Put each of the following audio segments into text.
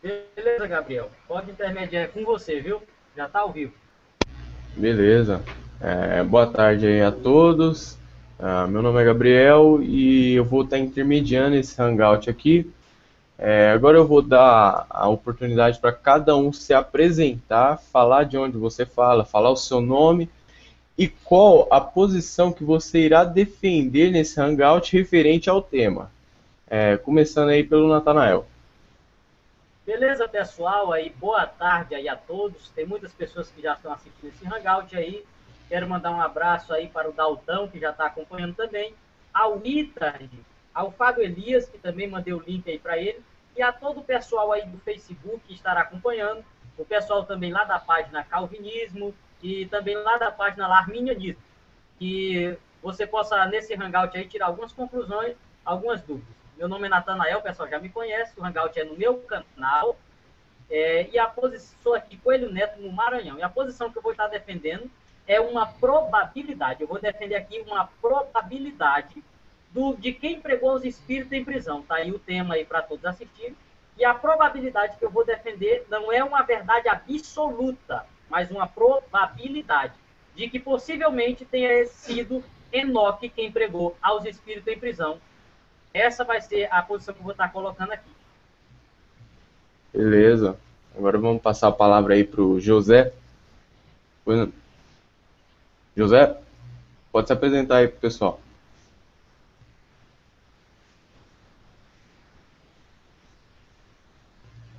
Beleza, Gabriel. Pode intermediar com você, viu? Já tá ao vivo. Beleza. Boa tarde aí a todos. Meu nome é Gabriel e eu vou estar intermediando esse Hangout aqui. Agora eu vou dar a oportunidade para cada um se apresentar, falar de onde você fala, falar o seu nome e qual a posição que você irá defender nesse Hangout referente ao tema. Começando aí pelo Natanael. Beleza, pessoal? Aí, boa tarde aí a todos. Tem muitas pessoas que já estão assistindo esse Hangout aí. Quero mandar um abraço aí para o Daltão, que já está acompanhando também. Ao Ítard, ao Fábio Elias, que também mandei o link aí para ele. E a todo o pessoal aí do Facebook que estará acompanhando. O pessoal também lá da página Calvinismo e também lá da página Larminianismo. Que você possa, nesse Hangout aí, tirar algumas conclusões, algumas dúvidas. Meu nome é Natanael, o pessoal já me conhece, o Hangout é no meu canal, e a posição, sou aqui Coelho Neto, no Maranhão, e a posição que eu vou estar defendendo é uma probabilidade, eu vou defender aqui uma probabilidade de quem pregou os espíritos em prisão, tá aí o tema aí para todos assistirem, e a probabilidade que eu vou defender não é uma verdade absoluta, mas uma probabilidade de que possivelmente tenha sido Enoque quem pregou aos espíritos em prisão. Essa vai ser a posição que eu vou estar colocando aqui. Beleza. Agora vamos passar a palavra aí para o José. José, pode se apresentar aí para o pessoal.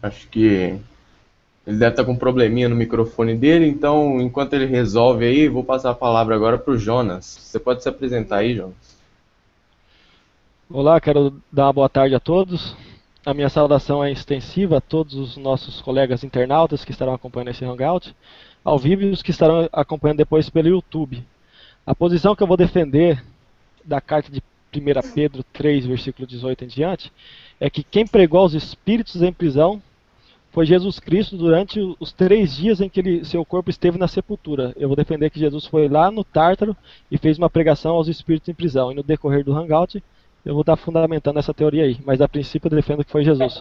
Acho que ele deve estar com um probleminha no microfone dele, então enquanto ele resolve aí, vou passar a palavra agora para o Jonas. Você pode se apresentar aí, Jonas? Olá, quero dar uma boa tarde a todos. A minha saudação é extensiva a todos os nossos colegas internautas que estarão acompanhando esse Hangout, ao vivo e os que estarão acompanhando depois pelo YouTube. A posição que eu vou defender da carta de 1 Pedro 3, versículo 18 em diante, é que quem pregou aos espíritos em prisão foi Jesus Cristo durante os 3 dias em que seu corpo esteve na sepultura. Eu vou defender que Jesus foi lá no Tártaro e fez uma pregação aos espíritos em prisão. E no decorrer do Hangout, eu vou estar fundamentando essa teoria aí. Mas a princípio eu defendo que foi Jesus.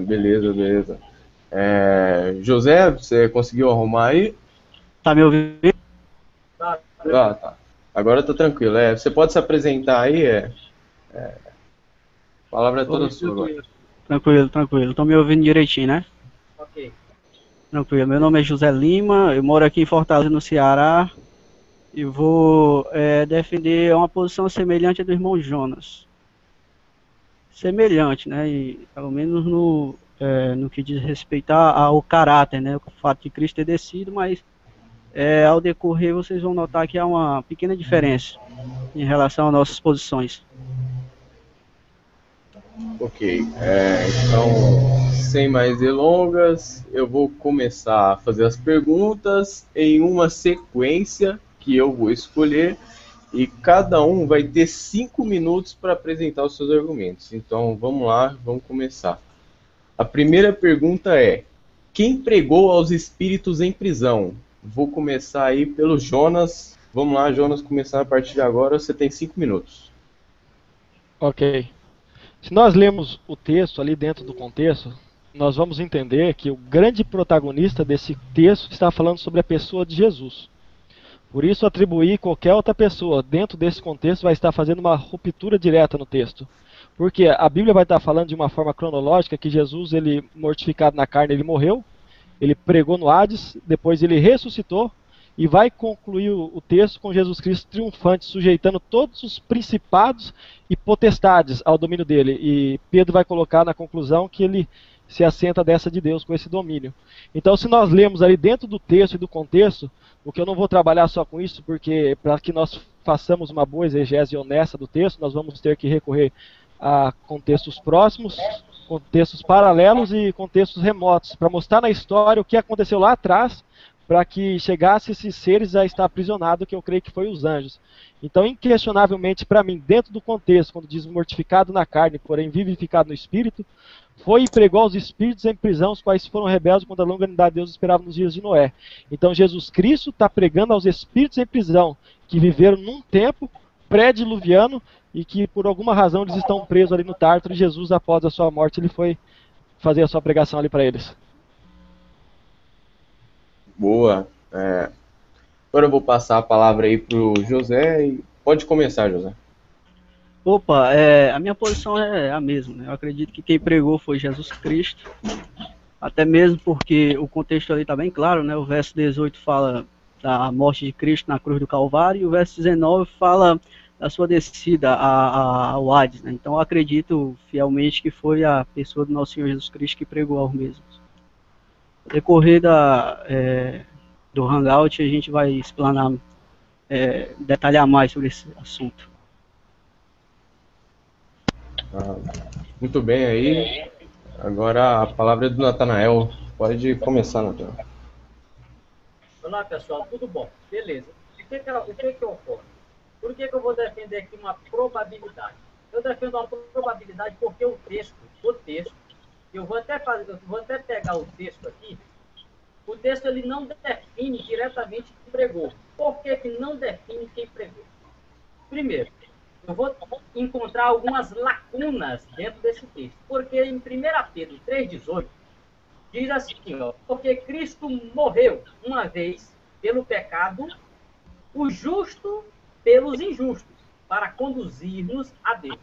Beleza, beleza. José, você conseguiu arrumar aí? Tá me ouvindo? Tá. Agora tá tranquilo. Você pode se apresentar aí? A palavra é toda sua agora. Tranquilo. Estão me ouvindo direitinho, né? Ok. Tranquilo. Meu nome é José Lima, eu moro aqui em Fortaleza, no Ceará, e vou defender uma posição semelhante à do irmão Jonas. Semelhante, né? E, pelo menos no que diz respeito ao caráter, né? O fato de Cristo ter descido, mas ao decorrer vocês vão notar que há uma pequena diferença em relação às nossas posições. Ok, então, sem mais delongas, eu vou começar a fazer as perguntas em uma sequência que eu vou escolher e cada um vai ter 5 minutos para apresentar os seus argumentos. Então, vamos lá, vamos começar. A primeira pergunta é: quem pregou aos espíritos em prisão? Vou começar aí pelo Jonas. Vamos lá, Jonas, começar a partir de agora, você tem 5 minutos. Ok. Se nós lemos o texto ali dentro do contexto, nós vamos entender que o grande protagonista desse texto está falando sobre a pessoa de Jesus. Por isso, atribuir qualquer outra pessoa dentro desse contexto vai estar fazendo uma ruptura direta no texto. Porque a Bíblia vai estar falando de uma forma cronológica que Jesus, ele mortificado na carne, ele morreu, ele pregou no Hades, depois ele ressuscitou, e vai concluir o texto com Jesus Cristo triunfante, sujeitando todos os principados e potestades ao domínio dele. E Pedro vai colocar na conclusão que ele se assenta dessa de Deus com esse domínio. Então, se nós lemos ali dentro do texto e do contexto, o que eu não vou trabalhar só com isso, porque para que nós façamos uma boa exegese honesta do texto, nós vamos ter que recorrer a contextos próximos, contextos paralelos e contextos remotos, para mostrar na história o que aconteceu lá atrás, para que chegasse esses seres a estar aprisionados, que eu creio que foi os anjos. Então, inquestionavelmente, para mim, dentro do contexto, quando diz mortificado na carne, porém vivificado no espírito, foi e pregou aos espíritos em prisão, os quais foram rebeldes quando a longanimidade de Deus esperava nos dias de Noé. Então, Jesus Cristo está pregando aos espíritos em prisão, que viveram num tempo pré-diluviano, e que por alguma razão eles estão presos ali no Tártaro e Jesus, após a sua morte, ele foi fazer a sua pregação ali para eles. Boa. Agora eu vou passar a palavra aí pro José e pode começar, José. Opa, a minha posição é a mesma, né? Eu acredito que quem pregou foi Jesus Cristo, até mesmo porque o contexto ali está bem claro, né? O verso 18 fala da morte de Cristo na cruz do Calvário, e o verso 19 fala da sua descida ao Hades, né? Então eu acredito fielmente que foi a pessoa do nosso Senhor Jesus Cristo que pregou aos mesmos. No decorrer do Hangout, a gente vai explanar, detalhar mais sobre esse assunto. Muito bem aí. Agora a palavra é do Natanael. Pode começar, Natanael. Olá, pessoal, tudo bom? Beleza. O que ocorre? Por que eu vou defender aqui uma probabilidade? Eu defendo uma probabilidade porque o texto, eu vou até pegar o texto aqui. O texto ele não define diretamente quem pregou. Por que não define quem pregou? Primeiro, eu vou encontrar algumas lacunas dentro desse texto. Porque em 1 Pedro 3,18, diz assim, ó, porque Cristo morreu uma vez pelo pecado, o justo pelos injustos, para conduzir-nos a Deus.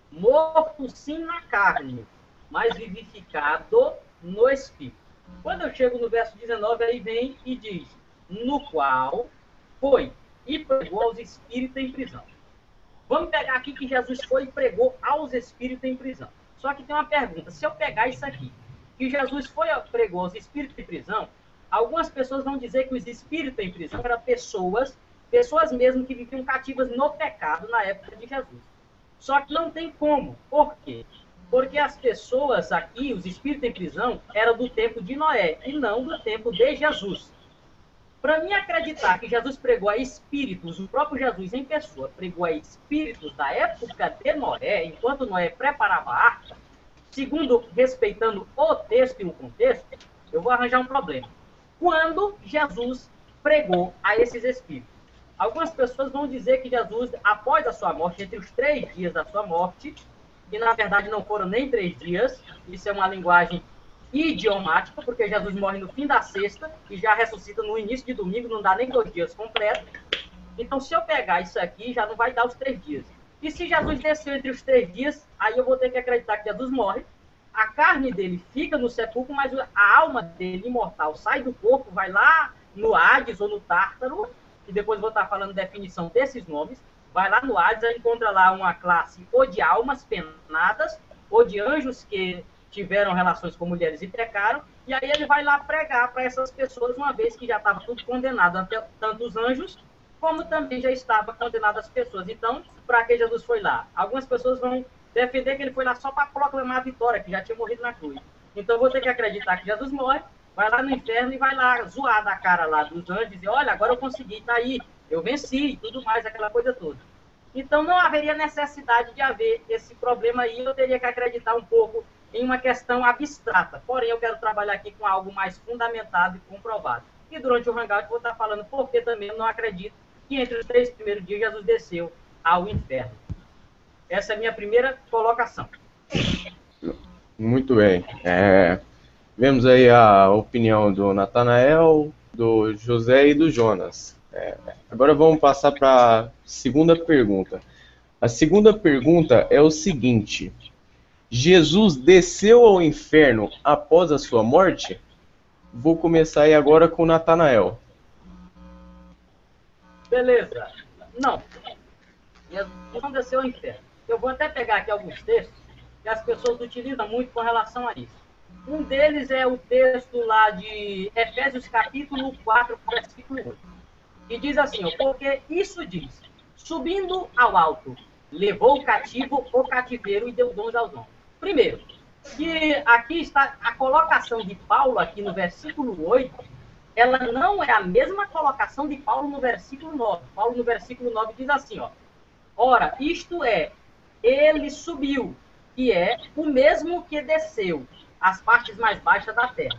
Morto sim na carne, mas vivificado no Espírito. Quando eu chego no verso 19, aí vem e diz, no qual foi e pregou aos espíritos em prisão. Vamos pegar aqui que Jesus foi e pregou aos espíritos em prisão. Só que tem uma pergunta, se eu pegar isso aqui, que Jesus foi e pregou aos espíritos em prisão, algumas pessoas vão dizer que os espíritos em prisão eram pessoas mesmo que viviam cativas no pecado na época de Jesus. Só que não tem como. Por quê? Porque as pessoas aqui, os espíritos em prisão, eram do tempo de Noé e não do tempo de Jesus. Para mim acreditar que Jesus pregou a espíritos, o próprio Jesus em pessoa pregou a espíritos da época de Noé, enquanto Noé preparava a arca, segundo, respeitando o texto e o contexto, eu vou arranjar um problema. Quando Jesus pregou a esses espíritos? Algumas pessoas vão dizer que Jesus, após a sua morte, entre os 3 dias da sua morte, que na verdade não foram nem 3 dias, isso é uma linguagem idiomática, porque Jesus morre no fim da sexta e já ressuscita no início de domingo, não dá nem 2 dias completos. Então, se eu pegar isso aqui, já não vai dar os 3 dias. E se Jesus desceu entre os 3 dias, aí eu vou ter que acreditar que Jesus morre, a carne dele fica no sepulcro, mas a alma dele, imortal, sai do corpo, vai lá no Hades ou no Tártaro, e depois vou estar falando definição desses nomes, vai lá no Hades, encontra lá uma classe ou de almas penadas, ou de anjos que tiveram relações com mulheres e pecaram, e aí ele vai lá pregar para essas pessoas, uma vez que já estava tudo condenado, tanto os anjos, como também já estava condenado as pessoas. Então, para que Jesus foi lá? Algumas pessoas vão defender que ele foi lá só para proclamar a vitória, que já tinha morrido na cruz. Então, eu vou ter que acreditar que Jesus morre, vai lá no inferno e vai lá zoar da cara lá dos anjos e olha, agora eu consegui, tá aí, eu venci e tudo mais, aquela coisa toda. Então, não haveria necessidade de haver esse problema aí, eu teria que acreditar um pouco em uma questão abstrata. Porém, eu quero trabalhar aqui com algo mais fundamentado e comprovado. E durante o Hangout eu vou estar falando porque também eu não acredito que entre os 3 primeiros dias Jesus desceu ao inferno. Essa é a minha primeira colocação. Muito bem. Vemos aí a opinião do Natanael, do José e do Jonas. Agora vamos passar para a segunda pergunta. A segunda pergunta é o seguinte: Jesus desceu ao inferno após a sua morte? Vou começar aí agora com o Natanael. Beleza. Não. Jesus não desceu ao inferno. Eu vou até pegar aqui alguns textos que as pessoas utilizam muito com relação a isso. Um deles é o texto lá de Efésios capítulo 4, versículo 8. Que diz assim, porque isso diz, subindo ao alto, levou o cativo o cativeiro e deu dons aos homens. Primeiro, que aqui está a colocação de Paulo aqui no versículo 8, ela não é a mesma colocação de Paulo no versículo 9. Paulo no versículo 9 diz assim, ora, isto é, ele subiu, que é o mesmo que desceu, as partes mais baixas da terra.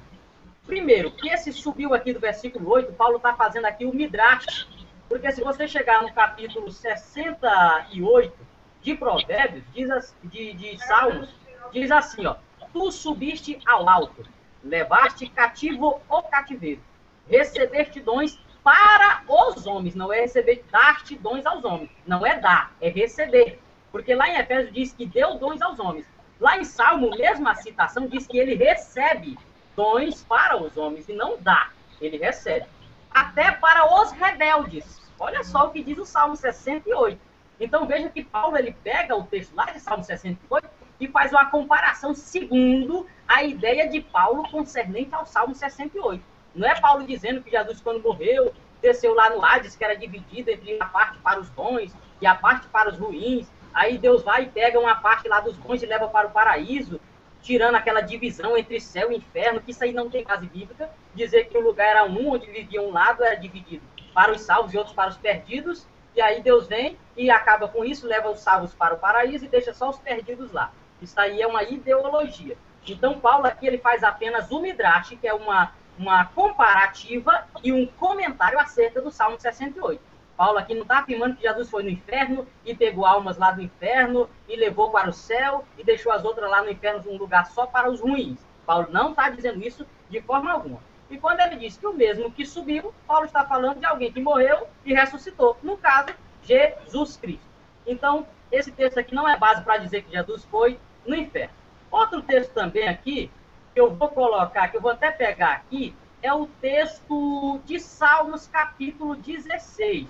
Primeiro, que esse subiu aqui do versículo 8, Paulo está fazendo aqui o Midrash, porque se você chegar no capítulo 68, de Provérbios, de Salmos, diz assim, ó: tu subiste ao alto, levaste cativo o cativeiro, recebeste dons para os homens, não é receber, dar-te dons aos homens, não é dar, é receber, porque lá em Efésios diz que deu dons aos homens, lá em Salmo, mesmo a citação diz que ele recebe dons para os homens e não dá, ele recebe, até para os rebeldes. Olha só o que diz o Salmo 68. Então veja que Paulo ele pega o texto lá de Salmo 68 e faz uma comparação segundo a ideia de Paulo concernente ao Salmo 68. Não é Paulo dizendo que Jesus, quando morreu, desceu lá no Hades, que era dividido entre a parte para os bons e a parte para os ruins. Aí Deus vai e pega uma parte lá dos bons e leva para o paraíso, tirando aquela divisão entre céu e inferno, que isso aí não tem base bíblica. Dizer que o lugar era um, onde vivia um lado, era dividido para os salvos e outros para os perdidos. E aí Deus vem e acaba com isso, leva os salvos para o paraíso e deixa só os perdidos lá. Isso aí é uma ideologia. Então Paulo aqui ele faz apenas o Midrash, que é uma comparativa e um comentário acerca do Salmo 68. Paulo aqui não está afirmando que Jesus foi no inferno e pegou almas lá do inferno e levou para o céu e deixou as outras lá no inferno um lugar só para os ruins. Paulo não está dizendo isso de forma alguma. E quando ele diz que o mesmo que subiu, Paulo está falando de alguém que morreu e ressuscitou. No caso, Jesus Cristo. Então, esse texto aqui não é base para dizer que Jesus foi no inferno. Outro texto também aqui, que eu vou colocar, que eu vou até pegar aqui, é o texto de Salmos, capítulo 16.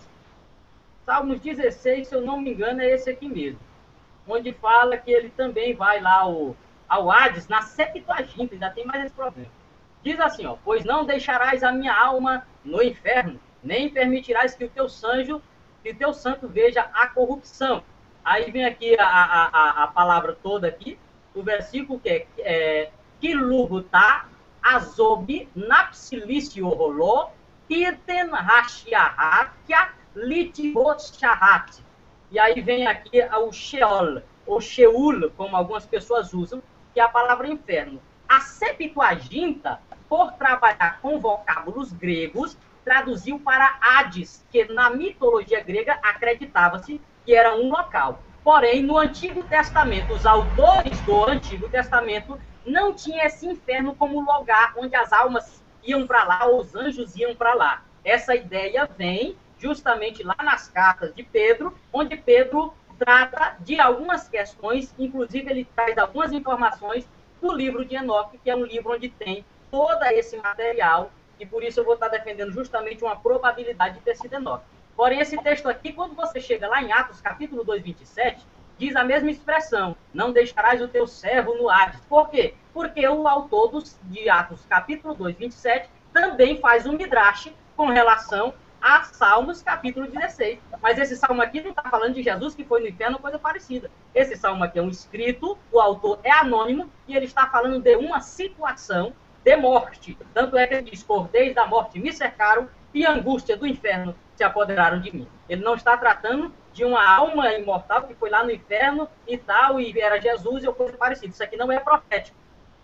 Salmos 16, se eu não me engano, é esse aqui mesmo. Onde fala que ele também vai lá ao Hades, na Septuaginta, ainda tem mais esse problema. Diz assim, ó: pois não deixarás a minha alma no inferno, nem permitirás que o teu santo veja a corrupção. Aí vem aqui a palavra toda aqui, o versículo que é Kilugutá, Azob, Napsilicio Rolô, Kirten Hashiahakia, Litiboshahat. E aí vem aqui o Sheol, ou Sheul, como algumas pessoas usam, que é a palavra inferno. A Septuaginta, por trabalhar com vocábulos gregos, traduziu para Hades, que na mitologia grega acreditava-se que era um local. Porém, no Antigo Testamento, os autores do Antigo Testamento não tinham esse inferno como lugar onde as almas iam para lá, ou os anjos iam para lá. Essa ideia vem justamente lá nas cartas de Pedro, onde Pedro trata de algumas questões, inclusive ele traz algumas informações do livro de Enoque, que é um livro onde tem todo esse material, e por isso eu vou estar defendendo justamente uma probabilidade de ter sido Enoque. Porém, esse texto aqui, quando você chega lá em Atos, capítulo 2, 27, diz a mesma expressão: não deixarás o teu servo no Hades. Por quê? Porque o autor de Atos, capítulo 2, 27, também faz um midrash com relação a Salmos, capítulo 16. Mas esse salmo aqui não está falando de Jesus que foi no inferno ou coisa parecida. Esse salmo aqui é um escrito, o autor é anônimo, e ele está falando de uma situação de morte. Tanto é que ele diz: cordéis da morte me cercaram e a angústia do inferno se apoderaram de mim. Ele não está tratando de uma alma imortal que foi lá no inferno e tal, e era Jesus ou coisa parecida. Isso aqui não é profético.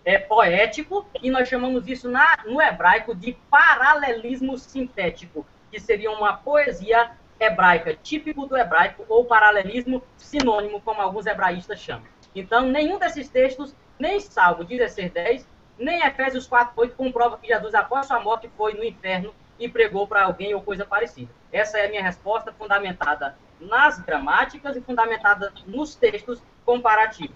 É poético, e nós chamamos isso no hebraico de paralelismo sintético, que seria uma poesia hebraica, típico do hebraico, ou paralelismo sinônimo, como alguns hebraístas chamam. Então, nenhum desses textos, nem Salmo 16:10, nem Efésios 4:8, comprova que Jesus, após sua morte, foi no inferno e pregou para alguém ou coisa parecida. Essa é a minha resposta, fundamentada nas gramáticas e fundamentada nos textos comparativos.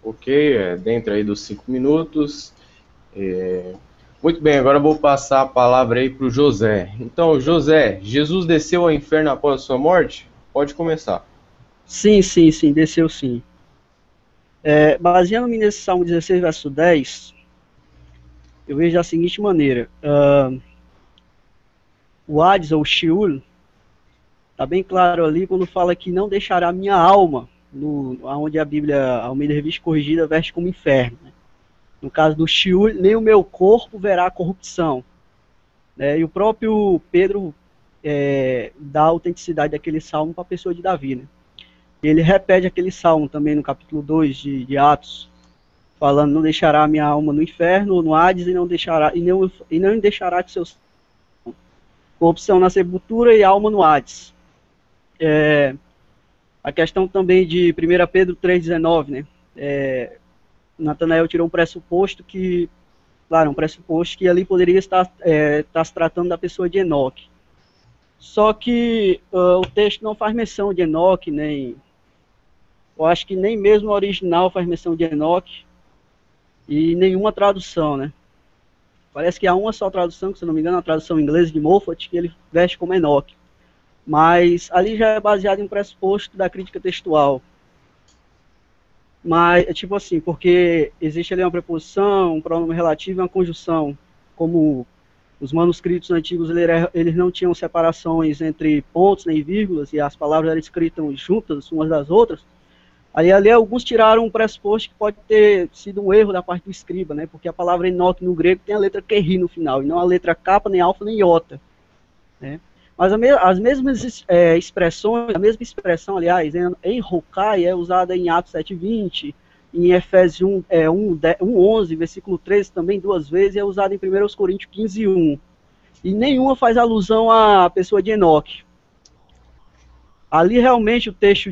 Ok, dentro aí dos 5 minutos. Muito bem, agora eu vou passar a palavra aí para o José. Então, José, Jesus desceu ao inferno após a sua morte? Pode começar. Sim, desceu sim. Baseando-me nesse Salmo 16, verso 10, eu vejo da seguinte maneira: o Hades, ou Sheol, está bem claro ali quando fala que não deixará minha alma, onde a Bíblia, Almeida Revista Corrigida, veste como inferno. Né? No caso do Sheol, nem o meu corpo verá a corrupção. E o próprio Pedro dá a autenticidade daquele salmo para a pessoa de Davi. Né? Ele repete aquele salmo também no capítulo 2 de Atos, falando: não deixará a minha alma no inferno, no Hades, e não deixará de seus corrupção na sepultura e alma no Hades. A questão também de 1 Pedro 3,19, né? Natanael tirou um pressuposto que, claro, ali poderia estar se tratando da pessoa de Enoque. Só que o texto não faz menção de Enoque, eu acho que nem mesmo o original faz menção de Enoque, e nenhuma tradução, né? Parece que há uma só tradução, que se não me engano, a tradução inglesa de Moffat, que ele veste como Enoque. Mas ali já é baseado em um pressuposto da crítica textual. Mas, tipo assim, porque existe ali uma preposição, um pronome relativo e uma conjunção. Como os manuscritos antigos, eles não tinham separações entre pontos nem vírgulas, e as palavras eram escritas juntas umas das outras. Ali alguns tiraram um pressuposto que pode ter sido um erro da parte do escriba, né? Porque a palavra Enoque no grego tem a letra Qi no final, e não a letra Kappa, nem alfa, nem iota, né? Mas as mesmas expressões, a mesma expressão, aliás, em Rokai é usada em Atos 7:20, em Efésios 1:11, versículo 13 também 2 vezes, e é usada em 1 Coríntios 15:1. E nenhuma faz alusão à pessoa de Enoque. Ali realmente o texto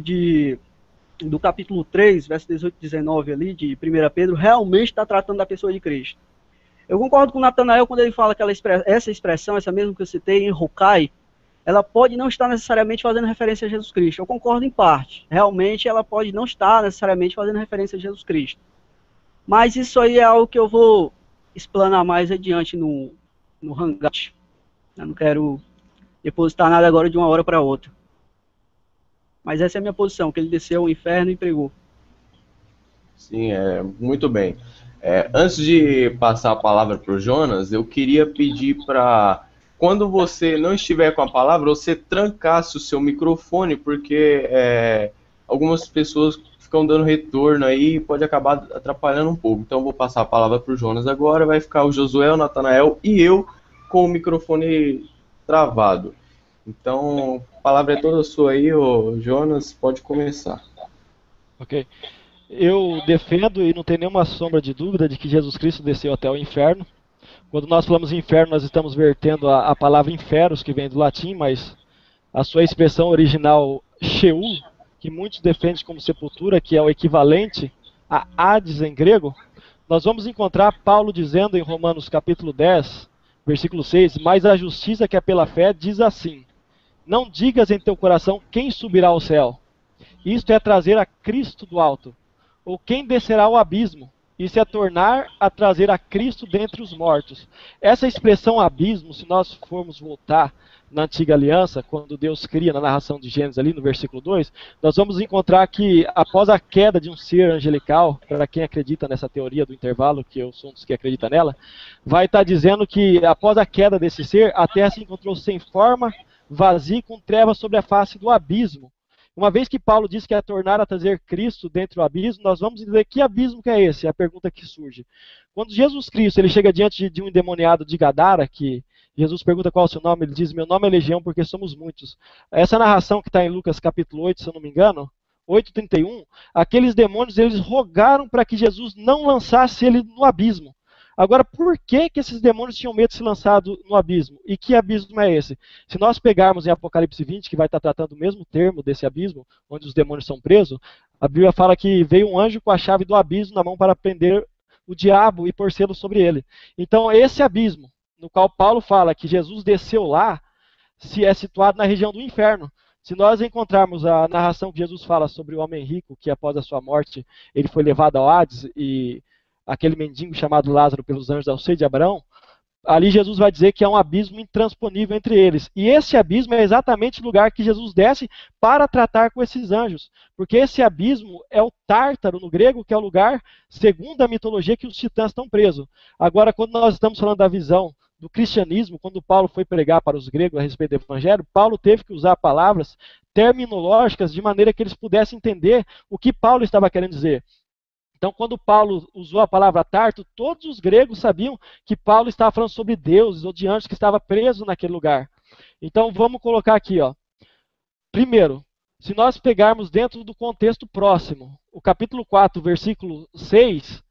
do capítulo 3, verso 18 e 19 ali, de 1 Pedro, realmente está tratando da pessoa de Cristo. Eu concordo com o Natanael quando ele fala que essa expressão, essa mesma que eu citei, em Rokai, ela pode não estar necessariamente fazendo referência a Jesus Cristo. Eu concordo em parte. Realmente ela pode não estar necessariamente fazendo referência a Jesus Cristo. Mas isso aí é algo que eu vou explanar mais adiante no Hangout. Eu não quero depositar nada agora de uma hora para outra. Mas essa é a minha posição, que ele desceu ao inferno e pregou. Sim, muito bem. Antes de passar a palavra para o Jonas, eu queria pedir para, quando você não estiver com a palavra, você trancasse o seu microfone, porque algumas pessoas ficam dando retorno aí e pode acabar atrapalhando um pouco. Então eu vou passar a palavra para o Jonas agora, vai ficar o Josué, o Natanael e eu com o microfone travado. Então, a palavra é toda sua aí, ô Jonas, pode começar. Ok. Eu defendo e não tenho nenhuma sombra de dúvida de que Jesus Cristo desceu até o inferno. Quando nós falamos inferno, nós estamos vertendo a palavra inferos, que vem do latim, mas a sua expressão original, Sheol, que muitos defendem como sepultura, que é o equivalente a Hades em grego, nós vamos encontrar Paulo dizendo em Romanos capítulo 10, versículo 6, mas a justiça que é pela fé diz assim: não digas em teu coração quem subirá ao céu. Isto é trazer a Cristo do alto. Ou quem descerá ao abismo. Isso é tornar a trazer a Cristo dentre os mortos. Essa expressão abismo, se nós formos voltar na antiga aliança, quando Deus cria na narração de Gênesis ali no versículo 2, nós vamos encontrar que após a queda de um ser angelical, para quem acredita nessa teoria do intervalo, que eu sou um dos que acredita nela, vai estar dizendo que após a queda desse ser, a terra se encontrou sem forma, vazio, com trevas sobre a face do abismo. Uma vez que Paulo diz que é tornar a trazer Cristo dentro do abismo, nós vamos dizer que abismo que é esse? É a pergunta que surge. Quando Jesus Cristo ele chega diante de um endemoniado de Gadara, que Jesus pergunta qual é o seu nome, ele diz: meu nome é Legião porque somos muitos. Essa narração que está em Lucas capítulo 8, se eu não me engano, 8:31, aqueles demônios eles rogaram para que Jesus não lançasse ele no abismo. Agora, por que esses demônios tinham medo de ser lançado no abismo? E que abismo é esse? Se nós pegarmos em Apocalipse 20, que vai estar tratando o mesmo termo desse abismo, onde os demônios são presos, a Bíblia fala que veio um anjo com a chave do abismo na mão para prender o diabo e pôr selo sobre ele. Então, esse abismo, no qual Paulo fala que Jesus desceu lá, se é situado na região do inferno. Se nós encontrarmos a narração que Jesus fala sobre o homem rico, que após a sua morte ele foi levado ao Hades e aquele mendigo chamado Lázaro pelos anjos ao seio de Abraão, ali Jesus vai dizer que há um abismo intransponível entre eles. E esse abismo é exatamente o lugar que Jesus desce para tratar com esses anjos. Porque esse abismo é o Tártaro no grego, que é o lugar, segundo a mitologia, que os titãs estão presos. Agora, quando nós estamos falando da visão do cristianismo, quando Paulo foi pregar para os gregos a respeito do evangelho, Paulo teve que usar palavras terminológicas de maneira que eles pudessem entender o que Paulo estava querendo dizer. Então, quando Paulo usou a palavra Tarto, todos os gregos sabiam que Paulo estava falando sobre deuses ou de anjos que estavam presos naquele lugar. Então, vamos colocar aqui, ó. Primeiro, se nós pegarmos dentro do contexto próximo, o capítulo 4, versículo 6,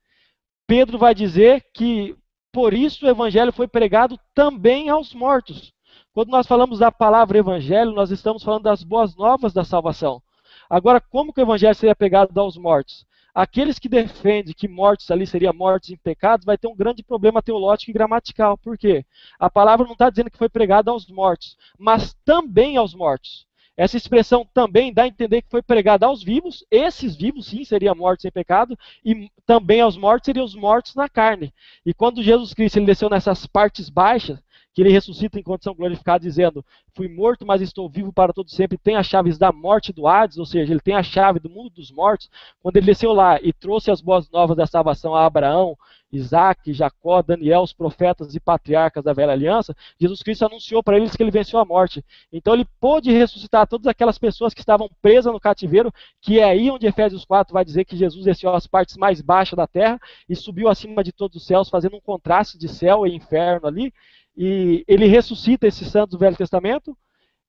Pedro vai dizer que por isso o evangelho foi pregado também aos mortos. Quando nós falamos da palavra evangelho, nós estamos falando das boas novas da salvação. Agora, como que o evangelho seria pregado aos mortos? Aqueles que defendem que mortos ali seriam mortos em pecados, vai ter um grande problema teológico e gramatical. Por quê? A palavra não está dizendo que foi pregada aos mortos, mas também aos mortos. Essa expressão também dá a entender que foi pregada aos vivos, esses vivos sim seriam mortos em pecado, e também aos mortos seriam os mortos na carne. E quando Jesus Cristo ele desceu nessas partes baixas, que ele ressuscita em condição glorificada, dizendo: fui morto, mas estou vivo para todo sempre, tem as chaves da morte e do Hades, ou seja, ele tem a chave do mundo dos mortos. Quando ele desceu lá e trouxe as boas novas da salvação a Abraão, Isaac, Jacó, Daniel, os profetas e patriarcas da velha aliança, Jesus Cristo anunciou para eles que ele venceu a morte. Então ele pôde ressuscitar todas aquelas pessoas que estavam presas no cativeiro, que é aí onde Efésios 4 vai dizer que Jesus desceu às partes mais baixas da terra e subiu acima de todos os céus, fazendo um contraste de céu e inferno ali. E ele ressuscita esses santos do Velho Testamento.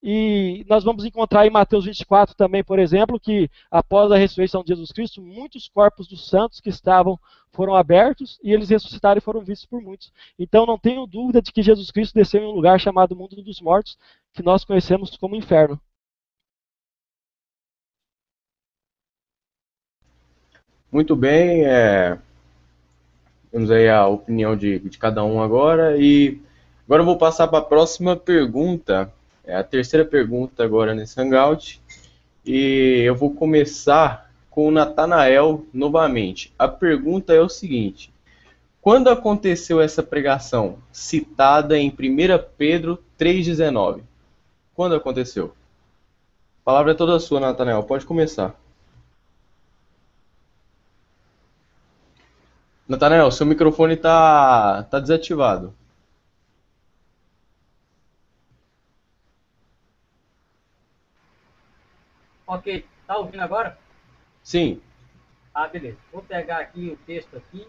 E nós vamos encontrar em Mateus 24 também, por exemplo, que após a ressurreição de Jesus Cristo, muitos corpos dos santos que estavam foram abertos e eles ressuscitaram e foram vistos por muitos. Então não tenho dúvida de que Jesus Cristo desceu em um lugar chamado Mundo dos Mortos, que nós conhecemos como Inferno. Muito bem, temos aí a opinião de cada um agora, e agora eu vou passar para a próxima pergunta, é a terceira pergunta agora nesse Hangout, e eu vou começar com o Natanael novamente. A pergunta é o seguinte: quando aconteceu essa pregação citada em 1 Pedro 3,19? Quando aconteceu? A palavra é toda sua, Natanael, pode começar. Natanael, seu microfone tá desativado. Ok, tá ouvindo agora? Sim. Ah, beleza. Vou pegar aqui o texto aqui,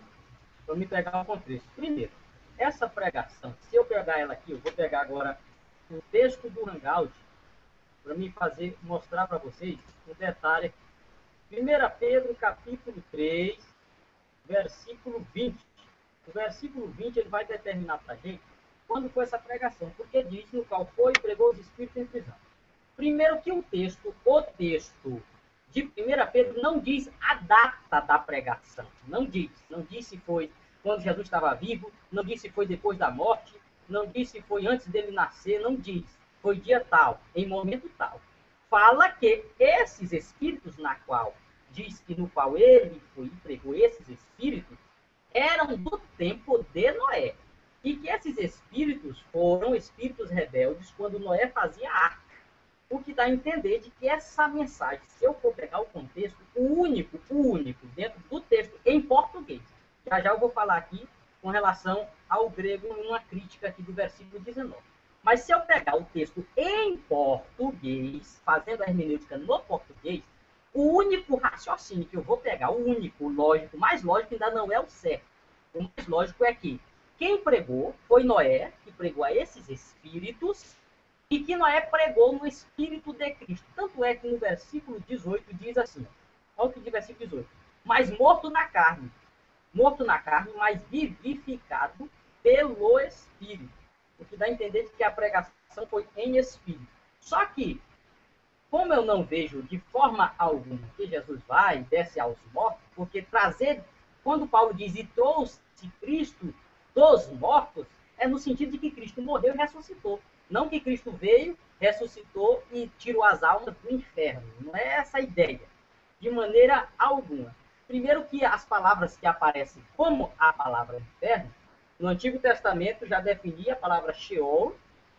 para me pegar o contexto. Primeiro, essa pregação, se eu pegar ela aqui, eu vou pegar agora o texto do Hangout, para me mostrar para vocês um detalhe aqui. 1 Pedro, capítulo 3, versículo 20. O versículo 20 ele vai determinar para a gente quando foi essa pregação, porque diz no qual foi e pregou os espíritos em prisão. Primeiro que o texto de 1 Pedro não diz a data da pregação. Não diz se foi quando Jesus estava vivo, não diz se foi depois da morte, não diz se foi antes dele nascer, não diz. Foi dia tal, em momento tal. Fala que esses espíritos no qual ele foi e pregou esses espíritos, eram do tempo de Noé. E que esses espíritos foram espíritos rebeldes quando Noé fazia a arca. O que dá a entender de que essa mensagem, se eu for pegar o contexto, o único, dentro do texto em português, já eu vou falar aqui com relação ao grego, uma crítica aqui do versículo 19. Mas se eu pegar o texto em português, fazendo a hermenêutica no português, o único raciocínio que eu vou pegar, o único lógico, mais lógico ainda não é o certo. O mais lógico é que quem pregou foi Noé, que pregou a esses espíritos, e que Noé pregou no Espírito de Cristo. Tanto é que no versículo 18 diz assim, olha o que diz o versículo 18, mas morto na carne, mas vivificado pelo Espírito. O que dá a entender de que a pregação foi em Espírito. Só que, como eu não vejo de forma alguma que Jesus vai e desce aos mortos, porque quando Paulo diz e trouxe Cristo dos mortos, é no sentido de que Cristo morreu e ressuscitou. Não que Cristo veio, ressuscitou e tirou as almas do inferno. Não é essa a ideia, de maneira alguma. Primeiro que as palavras que aparecem como a palavra inferno, no Antigo Testamento já definia a palavra Sheol,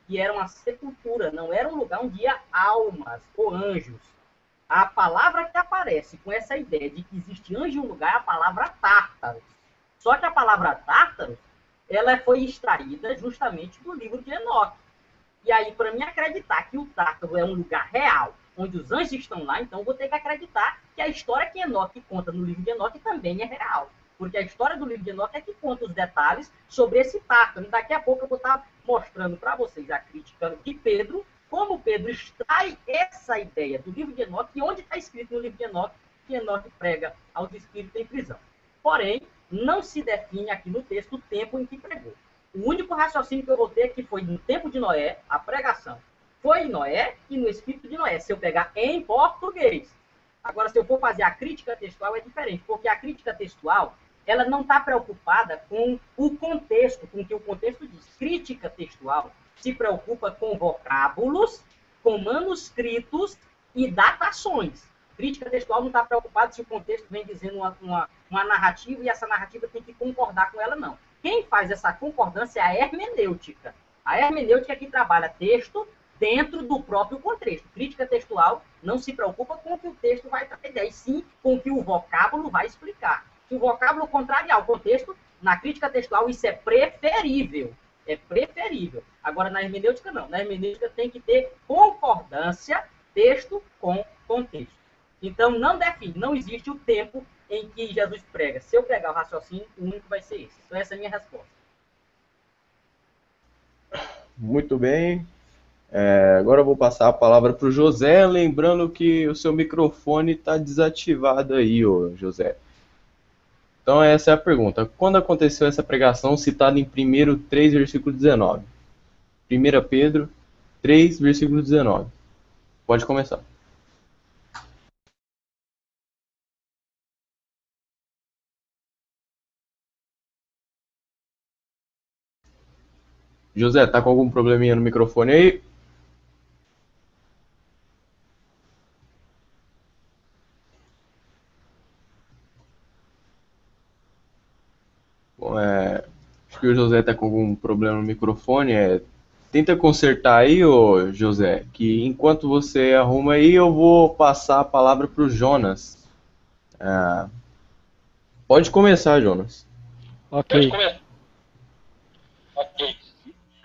que era uma sepultura, não era um lugar onde ia almas ou anjos. A palavra que aparece com essa ideia de que existe anjo em um lugar é a palavra Tártaros. Só que a palavra Tártaros, ela foi extraída justamente do livro de Enoque. E aí, para mim acreditar que o Tártaro é um lugar real, onde os anjos estão lá, então eu vou ter que acreditar que a história que Enoque conta no livro de Enoque também é real. Porque a história do livro de Enoque é que conta os detalhes sobre esse Tártaro. E daqui a pouco eu vou estar mostrando para vocês a crítica de Pedro, como Pedro extrai essa ideia do livro de Enoque, e onde está escrito no livro de Enoque que Enoque prega aos espíritos em prisão. Porém, não se define aqui no texto o tempo em que pregou. O único raciocínio que eu vou ter é que foi no tempo de Noé, a pregação foi em Noé e no espírito de Noé, se eu pegar em português. Agora, se eu for fazer a crítica textual, é diferente, porque a crítica textual, ela não está preocupada com o contexto, com o que o contexto diz. Crítica textual se preocupa com vocábulos, com manuscritos e datações. Crítica textual não está preocupada se o contexto vem dizendo uma narrativa e essa narrativa tem que concordar com ela, não. Quem faz essa concordância é a hermenêutica. A hermenêutica é que trabalha texto dentro do próprio contexto. Crítica textual não se preocupa com o que o texto vai trazer, e sim com o que o vocábulo vai explicar. Se o vocábulo contrariar o contexto, na crítica textual isso é preferível. É preferível. Agora, na hermenêutica, não. Na hermenêutica tem que ter concordância texto com contexto. Então, não define, não existe o tempo em que Jesus prega. Se eu pegar o raciocínio, o único vai ser esse. Então, essa é a minha resposta. Muito bem. Agora eu vou passar a palavra para o José, lembrando que o seu microfone está desativado aí, ô José. Então essa é a pergunta. Quando aconteceu essa pregação citada em 1 3, versículo 19? 1 Pedro 3, versículo 19. Pode começar. José, tá com algum probleminha no microfone aí? Bom, acho que o José tá com algum problema no microfone. Tenta consertar aí, ô José, que enquanto você arruma aí, eu vou passar a palavra pro Jonas. Pode começar, Jonas. Ok.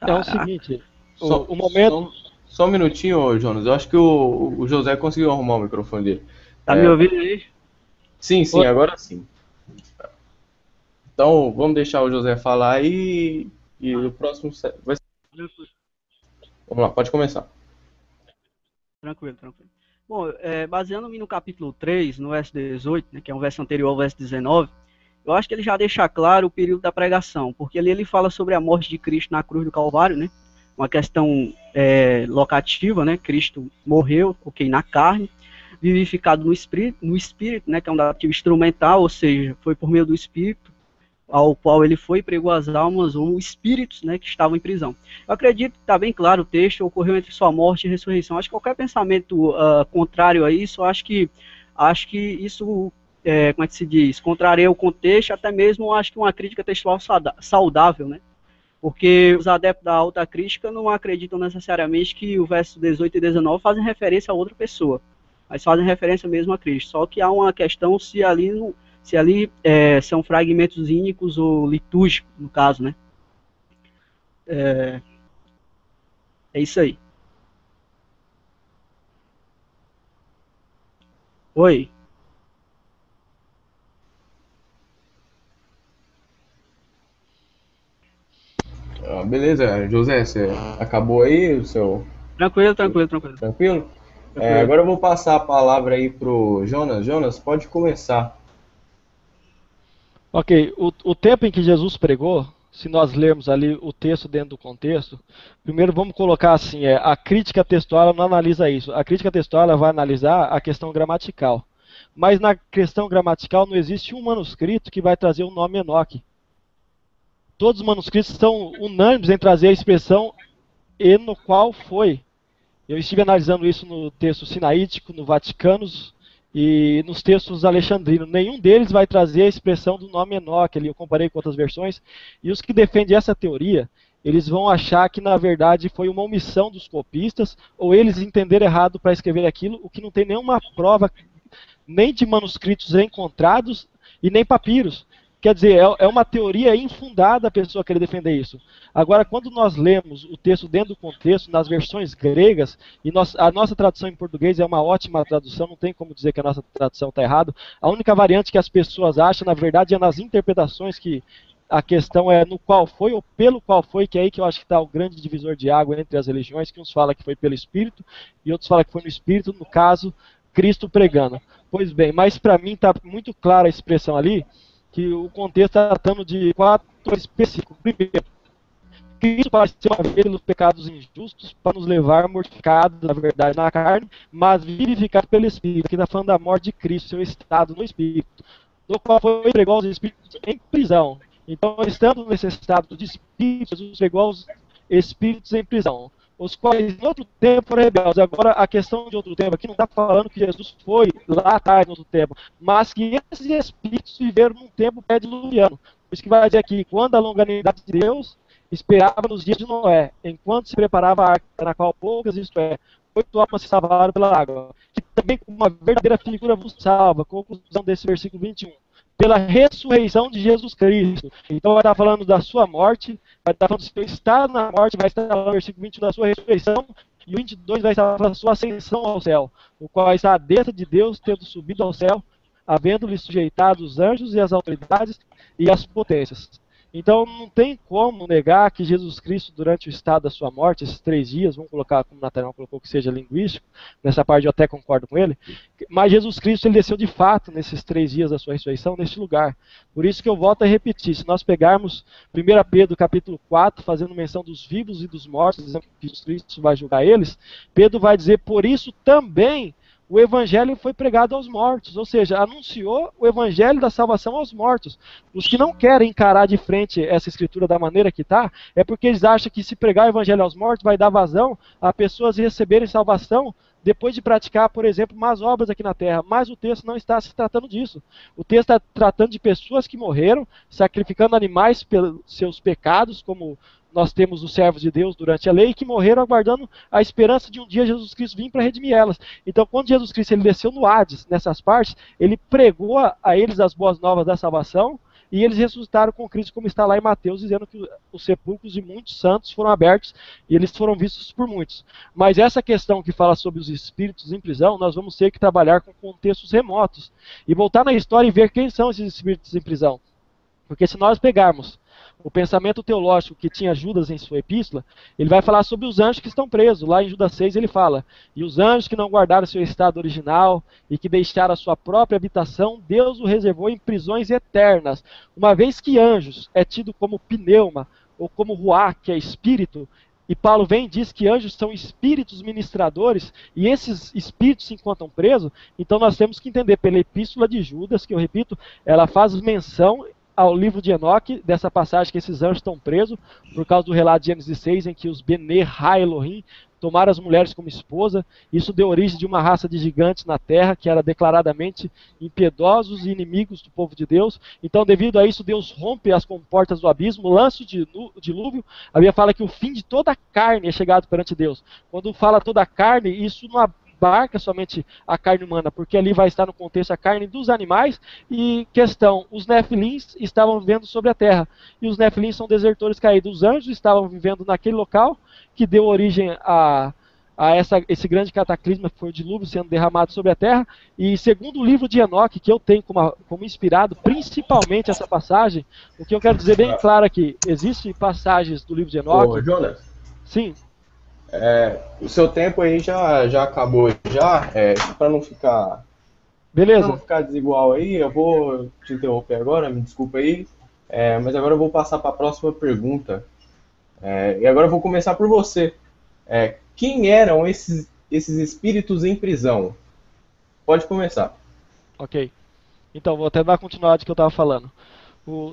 É o seguinte, o momento... Só um minutinho, Jonas. Eu acho que o José conseguiu arrumar o microfone dele. Tá me ouvindo aí? Sim, agora sim. Então, vamos deixar o José falar aí e o próximo vai ser... Vamos lá, pode começar. Tranquilo. Bom, baseando-me no capítulo 3, no verso 18, né, que é um verso anterior ao verso 19, eu acho que ele já deixa claro o período da pregação, porque ali ele fala sobre a morte de Cristo na cruz do Calvário, né? Uma questão locativa, né? Cristo morreu, na carne, vivificado no espírito, né? Que é um dativo instrumental, ou seja, foi por meio do espírito ao qual ele foi e pregou as almas ou espíritos, né, que estavam em prisão. Eu acredito que está bem claro o texto, ocorreu entre sua morte e ressurreição. Acho que qualquer pensamento contrário a isso, acho que isso, como é que se diz, contraria o contexto, até mesmo acho que uma crítica textual saudável, né? Porque os adeptos da alta crítica não acreditam necessariamente que o verso 18 e 19 fazem referência a outra pessoa, mas fazem referência mesmo a Cristo. Só que há uma questão se ali são fragmentos ínicos ou litúrgicos, no caso, né? É isso aí. Oi. Beleza, José, você acabou aí o seu... Tranquilo. Tranquilo? Agora eu vou passar a palavra aí pro Jonas. Jonas, pode começar. Ok, o tempo em que Jesus pregou, se nós lermos ali o texto dentro do contexto, primeiro vamos colocar assim, a crítica textual ela não analisa isso. A crítica textual ela vai analisar a questão gramatical. Mas na questão gramatical não existe um manuscrito que vai trazer o nome Enoque. Todos os manuscritos estão unânimes em trazer a expressão "e no qual foi". Eu estive analisando isso no texto sinaítico, no Vaticanos e nos textos alexandrinos. Nenhum deles vai trazer a expressão do nome Enoque. Eu comparei com outras versões. E os que defendem essa teoria, eles vão achar que, na verdade, foi uma omissão dos copistas, ou eles entenderam errado para escrever aquilo, o que não tem nenhuma prova, nem de manuscritos encontrados e nem papiros. Quer dizer, é uma teoria infundada a pessoa querer defender isso. Agora, quando nós lemos o texto dentro do contexto, nas versões gregas, e a nossa tradução em português é uma ótima tradução, não tem como dizer que a nossa tradução está errada. A única variante que as pessoas acham, na verdade, é nas interpretações que a questão é no qual foi ou pelo qual foi, que é aí que eu acho que está o grande divisor de água entre as religiões, que uns falam que foi pelo Espírito e outros falam que foi no Espírito, no caso, Cristo pregando. Pois bem, mas para mim está muito clara a expressão ali, que o contexto está tratando de 4 específicos. Primeiro, Cristo pareceu uma vez pelos pecados injustos para nos levar mortificados, na verdade, na carne, mas vivificados pelo Espírito. Aqui está falando da morte de Cristo, seu estado no Espírito, no qual foi entregou aos Espíritos em prisão. Então, estando nesse estado de Espírito, Jesus entregou aos Espíritos em prisão, os quais em outro tempo foram rebeldes. Agora, a questão de outro tempo aqui não está falando que Jesus foi lá atrás, no outro tempo, mas que esses Espíritos viveram num tempo pré-diluviano. Por isso que vai dizer aqui, quando a longanimidade de Deus esperava nos dias de Noé, enquanto se preparava a arca, na qual poucas, isto é, 8 almas se salvaram pela água, que também como uma verdadeira figura vos salva, conclusão desse versículo 21, pela ressurreição de Jesus Cristo. Então vai estar falando da sua morte, vai estar falando do seu estado na morte, vai estar falando no versículo 21 da sua ressurreição, e o 22 vai estar falando da sua ascensão ao céu, o qual está à destra de Deus, tendo subido ao céu, havendo-lhe sujeitado os anjos e as autoridades e as potências. Então não tem como negar que Jesus Cristo, durante o estado da sua morte, esses 3 dias, vamos colocar, como o Nathanael colocou, que seja linguístico, nessa parte eu até concordo com ele, mas Jesus Cristo ele desceu de fato nesses 3 dias da sua ressurreição, neste lugar. Por isso que eu volto a repetir, se nós pegarmos 1 Pedro capítulo 4, fazendo menção dos vivos e dos mortos, dizendo que Jesus Cristo vai julgar eles, Pedro vai dizer, por isso também o evangelho foi pregado aos mortos, ou seja, anunciou o evangelho da salvação aos mortos. Os que não querem encarar de frente essa escritura da maneira que está, é porque eles acham que se pregar o evangelho aos mortos vai dar vazão a pessoas receberem salvação depois de praticar, por exemplo, más obras aqui na terra. Mas o texto não está se tratando disso. O texto está tratando de pessoas que morreram, sacrificando animais pelos seus pecados, como nós temos os servos de Deus durante a lei, que morreram aguardando a esperança de um dia Jesus Cristo vir para redimir elas. Então, quando Jesus Cristo ele desceu no Hades, nessas partes, ele pregou a eles as boas novas da salvação, e eles ressuscitaram com Cristo, como está lá em Mateus, dizendo que os sepulcros de muitos santos foram abertos, e eles foram vistos por muitos. Mas essa questão que fala sobre os espíritos em prisão, nós vamos ter que trabalhar com contextos remotos, e voltar na história e ver quem são esses espíritos em prisão. Porque se nós pegarmos o pensamento teológico que tinha Judas em sua epístola, ele vai falar sobre os anjos que estão presos. Lá em Judas 6 ele fala, e os anjos que não guardaram seu estado original e que deixaram a sua própria habitação, Deus o reservou em prisões eternas. Uma vez que anjos é tido como pneuma, ou como ruá, que é espírito, e Paulo vem e diz que anjos são espíritos ministradores, e esses espíritos se encontram presos, então nós temos que entender pela epístola de Judas, que eu repito, ela faz menção ao livro de Enoque, dessa passagem que esses anjos estão presos, por causa do relato de Gênesis 6, em que os Bene Ha Elohim tomaram as mulheres como esposa. Isso deu origem de uma raça de gigantes na terra, que era declaradamente impiedosos e inimigos do povo de Deus. Então, devido a isso, Deus rompe as comportas do abismo, lança o dilúvio. A Bíblia fala que o fim de toda a carne é chegado perante Deus. Quando fala toda a carne, isso não abarca somente a carne humana, porque ali vai estar no contexto a carne dos animais. E questão, os nefilins estavam vivendo sobre a terra, e os nefilins são desertores caídos. Os anjos estavam vivendo naquele local que deu origem a esse grande cataclisma, que foi o dilúvio sendo derramado sobre a terra. E segundo o livro de Enoque, que eu tenho como inspirado, principalmente essa passagem, o que eu quero dizer bem claro aqui, existem passagens do livro de Enoque... Ô, Jonas? Sim. O seu tempo aí já acabou, para não ficar... Beleza. Pra não ficar desigual aí, eu vou te interromper agora, me desculpa aí, mas agora eu vou passar para a próxima pergunta. E agora eu vou começar por você. Quem eram esses espíritos em prisão? Pode começar. Ok. Então, vou até dar continuidade do que eu estava falando.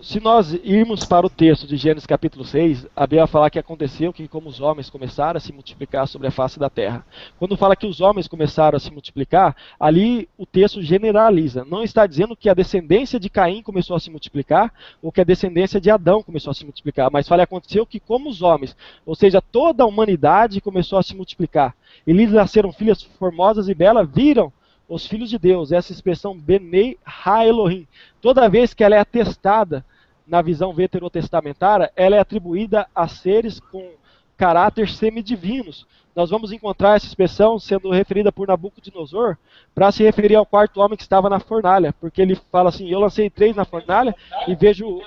Se nós irmos para o texto de Gênesis capítulo 6, a Bíblia vai falar que aconteceu que como os homens começaram a se multiplicar sobre a face da terra. Quando fala que os homens começaram a se multiplicar, ali o texto generaliza. Não está dizendo que a descendência de Caim começou a se multiplicar, ou que a descendência de Adão começou a se multiplicar, mas fala que aconteceu que como os homens, ou seja, toda a humanidade começou a se multiplicar. E lhes nasceram filhas formosas e belas, viram os filhos de Deus, essa expressão Benei Ha Elohim, toda vez que ela é atestada na visão veterotestamentária, ela é atribuída a seres com caráter semidivinos. Nós vamos encontrar essa expressão sendo referida por Nabucodonosor para se referir ao quarto homem que estava na fornalha, porque ele fala assim, eu lancei 3 na fornalha e vejo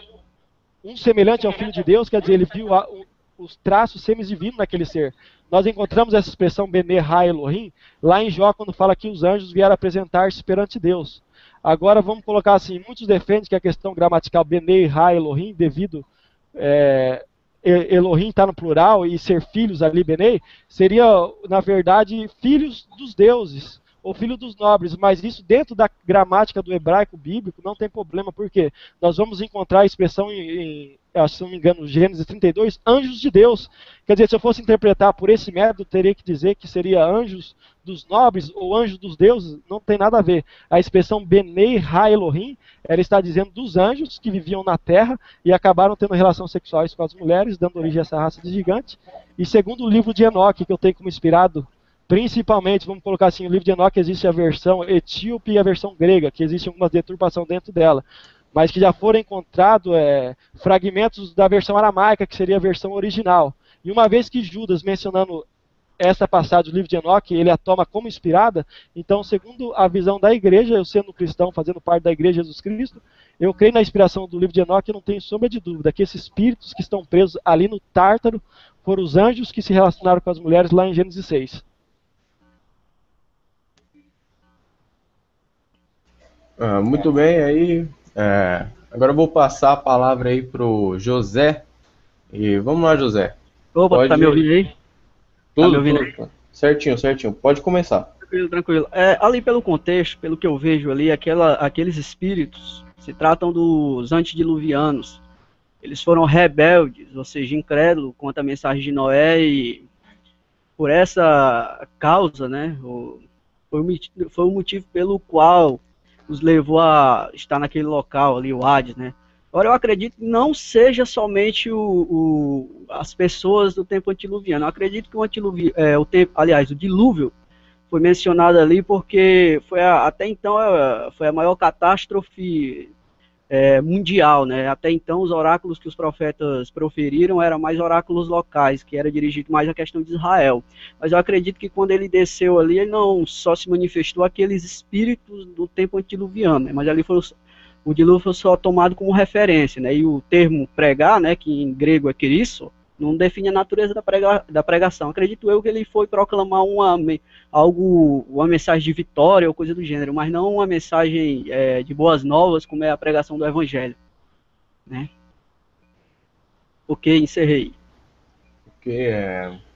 um semelhante ao Filho de Deus, quer dizer, ele viu os traços semidivinos naquele ser. Nós encontramos essa expressão Bene Ha Elohim lá em Jó, quando fala que os anjos vieram apresentar-se perante Deus. Agora vamos colocar assim, muitos defendem que a questão gramatical Bene Ha Elohim, devido Elohim está no plural e ser filhos ali, Benei, seria, na verdade, filhos dos deuses, ou filho dos nobres, mas isso dentro da gramática do hebraico bíblico não tem problema, porque nós vamos encontrar a expressão se não me engano, Gênesis 32, anjos de Deus. Quer dizer, se eu fosse interpretar por esse método, teria que dizer que seria anjos dos nobres ou anjos dos deuses, não tem nada a ver. A expressão Benei Ha Elohim, ela está dizendo dos anjos que viviam na terra e acabaram tendo relações sexuais com as mulheres, dando origem a essa raça de gigante. E segundo o livro de Enoque, que eu tenho como inspirado, principalmente, vamos colocar assim, o livro de Enoque existe a versão etíope e a versão grega, que existe alguma deturpação dentro dela, mas que já foram encontrados fragmentos da versão aramaica, que seria a versão original. E uma vez que Judas, mencionando essa passagem do livro de Enoque, ele a toma como inspirada, então, segundo a visão da igreja, eu sendo cristão, fazendo parte da igreja de Jesus Cristo, eu creio na inspiração do livro de Enoque e não tenho sombra de dúvida que esses espíritos que estão presos ali no Tártaro foram os anjos que se relacionaram com as mulheres lá em Gênesis 6. Muito bem, aí agora eu vou passar a palavra aí pro José. E vamos lá, José. Opa, tá me ouvindo aí? Tudo, tá me ouvindo tudo. Aí? Certinho. Pode começar. Tranquilo. Ali pelo contexto, pelo que eu vejo ali, aqueles espíritos se tratam dos antediluvianos. Eles foram rebeldes, ou seja, incrédulos quanto à mensagem de Noé, e por essa causa, né, foi o motivo pelo qual os levou a estar naquele local ali, o Hades, né? Agora, eu acredito que não seja somente as pessoas do tempo antiluviano. Eu acredito que o dilúvio foi mencionado ali porque até então foi a maior catástrofe mundial, né? Até então, os oráculos que os profetas proferiram eram mais oráculos locais, que era dirigido mais à questão de Israel. Mas eu acredito que quando ele desceu ali, ele não só se manifestou aqueles espíritos do tempo antiluviano, né? Mas ali o dilúvio foi só tomado como referência, né? E o termo pregar, né, que em grego é kerisso, não define a natureza da pregação. Acredito eu que ele foi proclamar uma mensagem de vitória ou coisa do gênero, mas não uma mensagem de boas novas, como é a pregação do Evangelho, né? Ok, encerrei. Ok,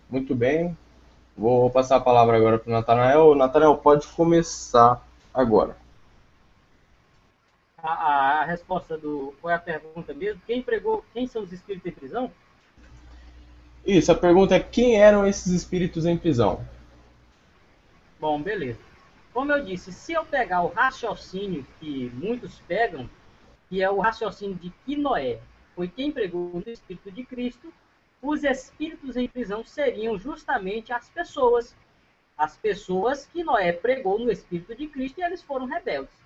muito bem. Vou passar a palavra agora para o Natanael. Natanael, pode começar agora. A resposta qual é a pergunta mesmo? Quem são os espíritos em prisão? Isso, a pergunta é: quem eram esses espíritos em prisão? Bom, beleza. Como eu disse, se eu pegar o raciocínio que muitos pegam, que é o raciocínio de que Noé foi quem pregou no Espírito de Cristo, os espíritos em prisão seriam justamente as pessoas que Noé pregou no Espírito de Cristo e eles foram rebeldes.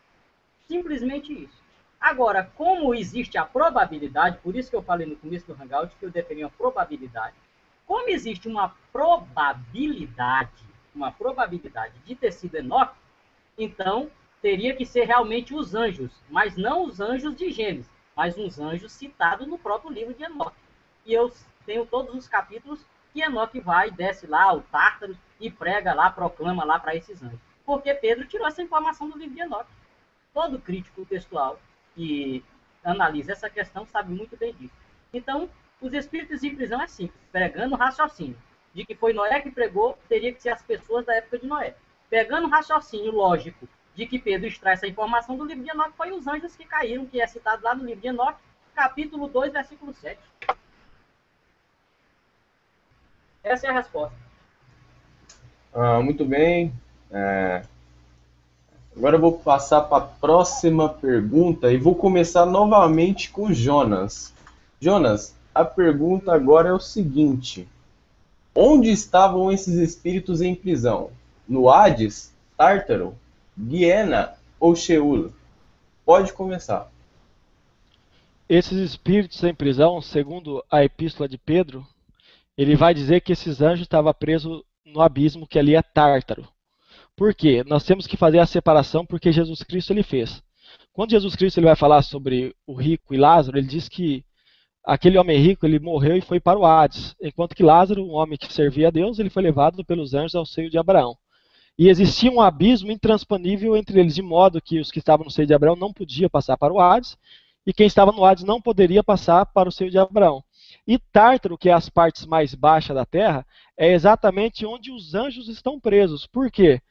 Simplesmente isso. Agora, como existe a probabilidade, por isso que eu falei no começo do Hangout que eu defini a probabilidade, como existe uma probabilidade de ter sido Enoque, então teria que ser realmente os anjos, mas não os anjos de Gênesis, mas uns anjos citados no próprio livro de Enoque. E eu tenho todos os capítulos que Enoque vai, desce lá o Tártaro e prega lá, proclama lá para esses anjos. Porque Pedro tirou essa informação do livro de Enoque. Todo crítico textual que analisa essa questão sabe muito bem disso. Então, os espíritos em prisão é simples, pregando o raciocínio de que foi Noé que pregou, teria que ser as pessoas da época de Noé. Pegando o raciocínio lógico de que Pedro extrai essa informação do livro de Enoque, foi os anjos que caíram, que é citado lá no livro de Enoque, capítulo 2, versículo 7. Essa é a resposta. Muito bem. Agora eu vou passar para a próxima pergunta e vou começar novamente com Jonas. Jonas, a pergunta agora é o seguinte: onde estavam esses espíritos em prisão? No Hades, Tártaro, Guiena ou Sheol? Pode começar. Esses espíritos em prisão, segundo a epístola de Pedro, ele vai dizer que esses anjos estavam presos no abismo, que ali é Tártaro. Por quê? Nós temos que fazer a separação porque Jesus Cristo ele fez. Quando Jesus Cristo ele vai falar sobre o rico e Lázaro, ele diz que aquele homem rico ele morreu e foi para o Hades, enquanto que Lázaro, um homem que servia a Deus, ele foi levado pelos anjos ao seio de Abraão. E existia um abismo intransponível entre eles, de modo que os que estavam no seio de Abraão não podiam passar para o Hades, e quem estava no Hades não poderia passar para o seio de Abraão. E Tártaro, que é as partes mais baixas da terra, é exatamente onde os anjos estão presos. Por quê?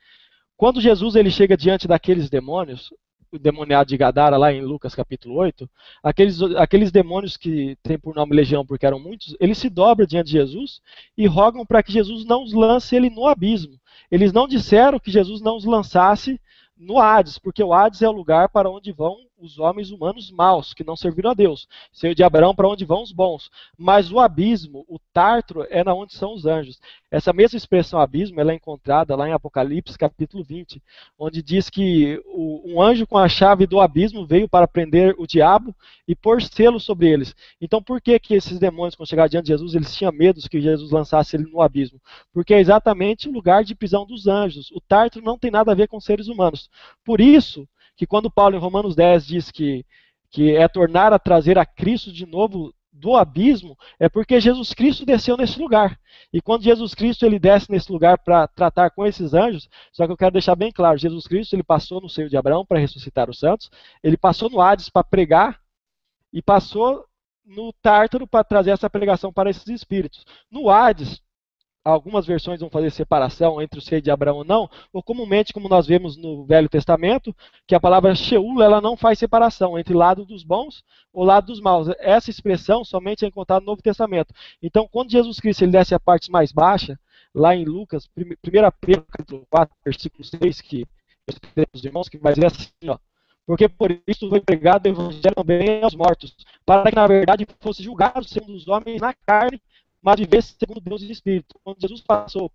Quando Jesus ele chega diante daqueles demônios, o demoniado de Gadara, lá em Lucas capítulo 8, aqueles demônios que tem por nome Legião, porque eram muitos, eles se dobram diante de Jesus e rogam para que Jesus não os lance ele no abismo. Eles não disseram que Jesus não os lançasse no Hades, porque o Hades é o lugar para onde vão os homens humanos maus, que não serviram a Deus. Seio de Abraão, para onde vão os bons. Mas o abismo, o Tártaro, é na onde são os anjos. Essa mesma expressão abismo, ela é encontrada lá em Apocalipse, capítulo 20, onde diz que um anjo com a chave do abismo veio para prender o diabo e pôr selo sobre eles. Então, por que que esses demônios, quando chegaram diante de Jesus, eles tinham medo que Jesus lançasse ele no abismo? Porque é exatamente o lugar de prisão dos anjos. O Tártaro não tem nada a ver com seres humanos. Por isso que quando Paulo em Romanos 10 diz que é tornar a trazer a Cristo de novo do abismo, é porque Jesus Cristo desceu nesse lugar. E quando Jesus Cristo ele desce nesse lugar para tratar com esses anjos, só que eu quero deixar bem claro, Jesus Cristo ele passou no seio de Abraão para ressuscitar os santos, ele passou no Hades para pregar e passou no Tártaro para trazer essa pregação para esses espíritos. No Hades, algumas versões vão fazer separação entre o seio de Abraão ou não, ou comumente, como nós vemos no Velho Testamento, que a palavra Sheol, ela não faz separação entre lado dos bons ou lado dos maus. Essa expressão somente é encontrada no Novo Testamento. Então, quando Jesus Cristo ele desce a parte mais baixa, lá em Lucas, 1 Pedro, capítulo 4, versículo 6, que eu citei para os irmãos, que vai dizer assim, ó, porque por isso foi pregado o evangelho também aos mortos, para que na verdade fosse julgado segundo os homens na carne, mas viver segundo Deus e Espírito. Quando Jesus passou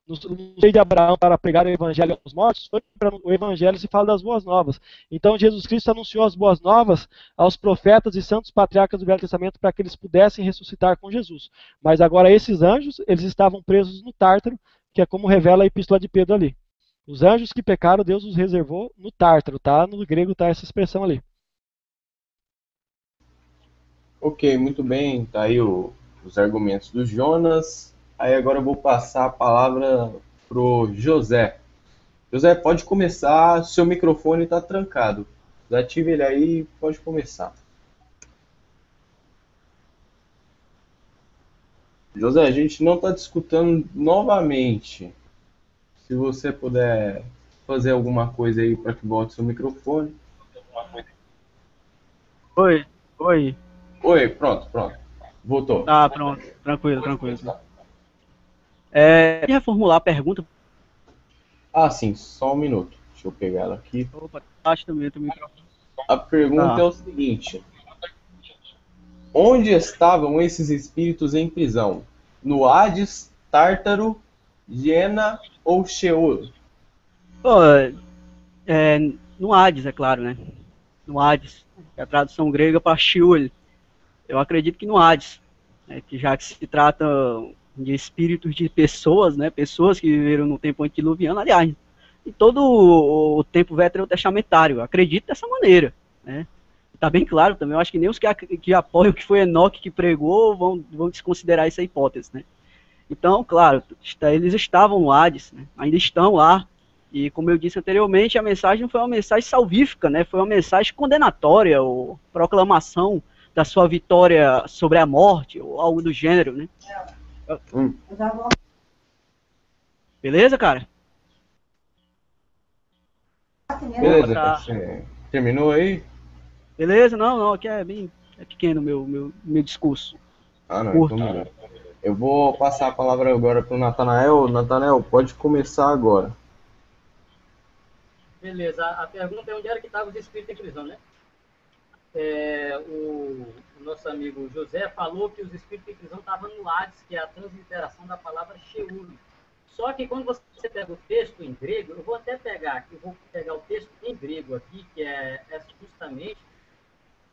no seio de Abraão para pregar o evangelho aos mortos, foi para o evangelho se fala das boas novas. Então Jesus Cristo anunciou as boas novas aos profetas e santos patriarcas do Velho Testamento para que eles pudessem ressuscitar com Jesus. Mas agora esses anjos, eles estavam presos no Tártaro, que é como revela a epístola de Pedro ali. Os anjos que pecaram, Deus os reservou no Tártaro, tá? No grego está essa expressão ali. Ok, muito bem. Tá aí os argumentos do Jonas. Aí agora eu vou passar a palavra pro José. José, pode começar. Seu microfone está trancado. Desative ele aí e pode começar. José, a gente não está discutindo novamente. Se você puder fazer alguma coisa aí para que volte seu microfone. Oi, oi. Oi, pronto. Voltou. Tá, pronto. Tranquilo. Reformular a pergunta. Ah, sim, só um minuto. Deixa eu pegar ela aqui. Opa, acho também o microfone. A pergunta é o seguinte: onde estavam esses espíritos em prisão? No Hades, Tártaro, Jena ou Sheol? Pô, no Hades, é claro, né? No Hades, é a tradução grega para Sheol. Eu acredito que no Hades, né? Que já que se trata de espíritos de pessoas, né? Pessoas que viveram no tempo antediluviano, aliás, em todo o tempo veterotestamentário, acredito dessa maneira, né? Tá bem claro também, eu acho que nem os que apoiam que foi Enoque que pregou vão desconsiderar essa hipótese, né? Então, claro, eles estavam no Hades, né? Ainda estão lá, e como eu disse anteriormente, a mensagem não foi uma mensagem salvífica, né? Foi uma mensagem condenatória, ou proclamação da sua vitória sobre a morte, ou algo do gênero, né? Beleza, cara? Beleza, tá. Você terminou aí? Beleza? Não, aqui é pequeno o meu discurso. Ah, não, Curto. então melhor. Eu vou passar a palavra agora para o Natanael. Natanael, pode começar agora. Beleza, a pergunta é onde era que estavam os espíritos em prisão, né? O nosso amigo José falou que os espíritos em prisão estavam no Hades, que é a transliteração da palavra Sheol. Só que quando você pega o texto em grego, eu vou até pegar aqui, vou pegar o texto em grego aqui, que é justamente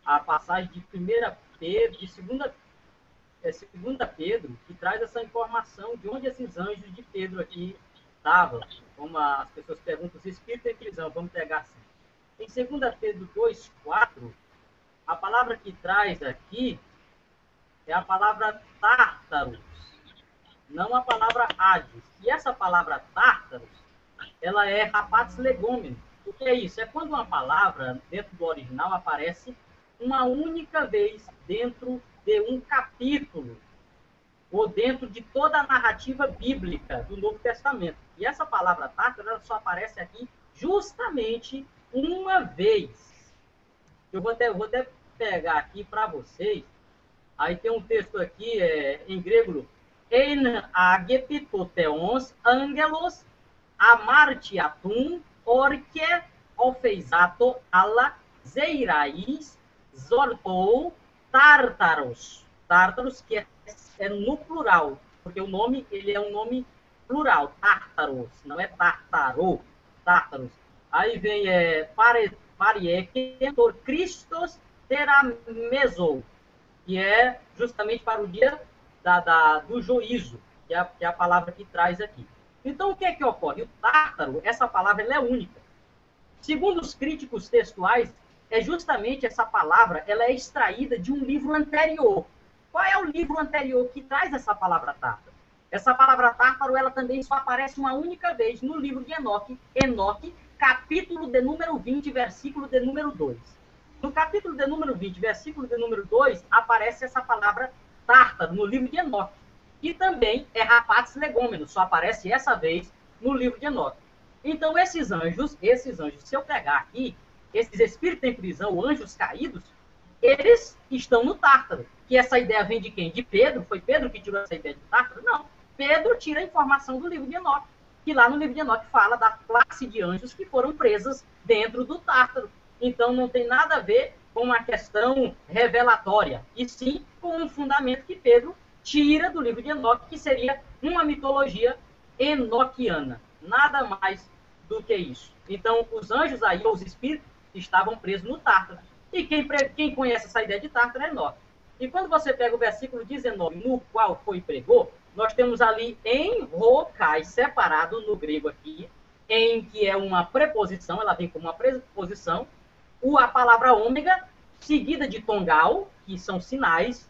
a passagem de 1 Pedro, de 2 Pedro, que traz essa informação de onde esses anjos de Pedro aqui estavam. Como as pessoas perguntam, os espíritos em prisão, vamos pegar assim. Em 2 Pedro 2,4, a palavra que traz aqui é a palavra tártaros, não a palavra Hades. E essa palavra tártaros, ela é rapax legomena. O que é isso? É quando uma palavra, dentro do original, aparece uma única vez dentro de um capítulo, ou dentro de toda a narrativa bíblica do Novo Testamento. E essa palavra Tártaro, ela só aparece aqui justamente uma vez. Eu vou até pegar aqui para vocês. Aí tem um texto aqui em grego: En agepitoteons angelos amartiatum orque ofeisato alla zeirais zortou tártaros. Tártaros, que é no plural, porque o nome, ele é um nome plural, tártaros, não é tártaro, tártaros. Aí vem pariekentor Christos teramesou, que é justamente para o dia do juízo, que é a palavra que traz aqui. Então, o que é que ocorre? O tártaro, essa palavra, ela é única. Segundo os críticos textuais, é justamente essa palavra, ela é extraída de um livro anterior. Qual é o livro anterior que traz essa palavra tártaro? Essa palavra tártaro, ela também só aparece uma única vez no livro de Enoque. Enoque, capítulo de número 20, versículo de número 2. No capítulo de número 20, versículo de número 2, aparece essa palavra tártaro no livro de Enoque. E também é rapatis legômenos, só aparece essa vez no livro de Enoque. Então, esses anjos, se eu pegar aqui, esses espíritos em prisão, anjos caídos, eles estão no Tártaro. Que essa ideia vem de quem? De Pedro? Foi Pedro que tirou essa ideia de Tártaro? Não. Pedro tira a informação do livro de Enoque, que lá no livro de Enoque fala da classe de anjos que foram presas dentro do Tártaro. Então, não tem nada a ver com uma questão revelatória, e sim com um fundamento que Pedro tira do livro de Enoque, que seria uma mitologia enoquiana. Nada mais do que isso. Então, os anjos aí, ou os espíritos, estavam presos no Tártaro. E quem conhece essa ideia de Tártaro é Enoque. E quando você pega o versículo 19, no qual foi pregou, nós temos ali em rokai, separado no grego aqui, em que é uma preposição, ela vem como uma preposição, a palavra ômega, seguida de tongal, que são sinais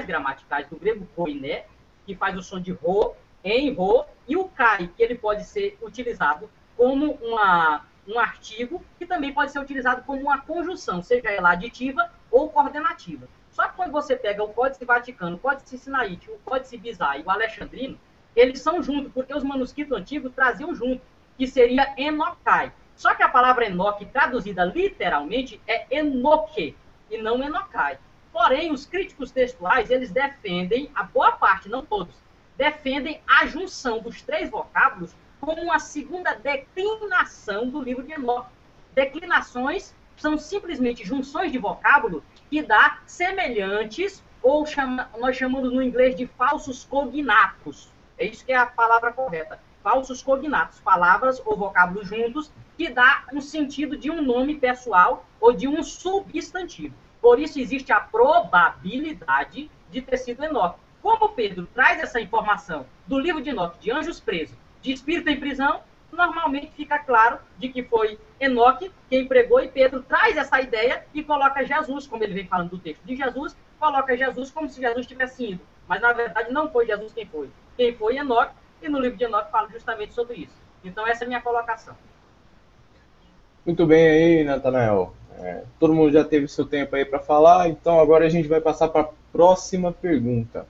gramaticais do grego koiné, que faz o som de ro, em ro, e o kai, que ele pode ser utilizado como um artigo, que também pode ser utilizado como uma conjunção, seja ela aditiva ou coordenativa. Só que quando você pega o Códice Vaticano, o Códice Sinaíte, o Códice Bizai e o Alexandrino, eles são juntos, porque os manuscritos antigos traziam junto, que seria Enokai. Só que a palavra Enoque, traduzida literalmente, é Enoque, e não Enokai. Porém, os críticos textuais, eles defendem, a boa parte, não todos, defendem a junção dos três vocábulos como uma segunda declinação do livro de Enoque. Declinações são simplesmente junções de vocábulo que dá semelhantes, ou nós chamamos no inglês de falsos cognatos. É isso que é a palavra correta. Falsos cognatos, palavras ou vocábulos juntos, que dá um sentido de um nome pessoal ou de um substantivo. Por isso existe a probabilidade de ter sido Enoque. Como Pedro traz essa informação do livro de Enoque, de anjos presos, de espírito em prisão, normalmente fica claro de que foi Enoque quem pregou, e Pedro traz essa ideia e coloca Jesus, como ele vem falando do texto de Jesus, coloca Jesus como se Jesus tivesse ido. Mas, na verdade, não foi Jesus quem foi. Quem foi Enoque, e no livro de Enoque fala justamente sobre isso. Então, essa é a minha colocação. Muito bem aí, Natanael. Todo mundo já teve seu tempo aí para falar, então agora a gente vai passar para a próxima pergunta.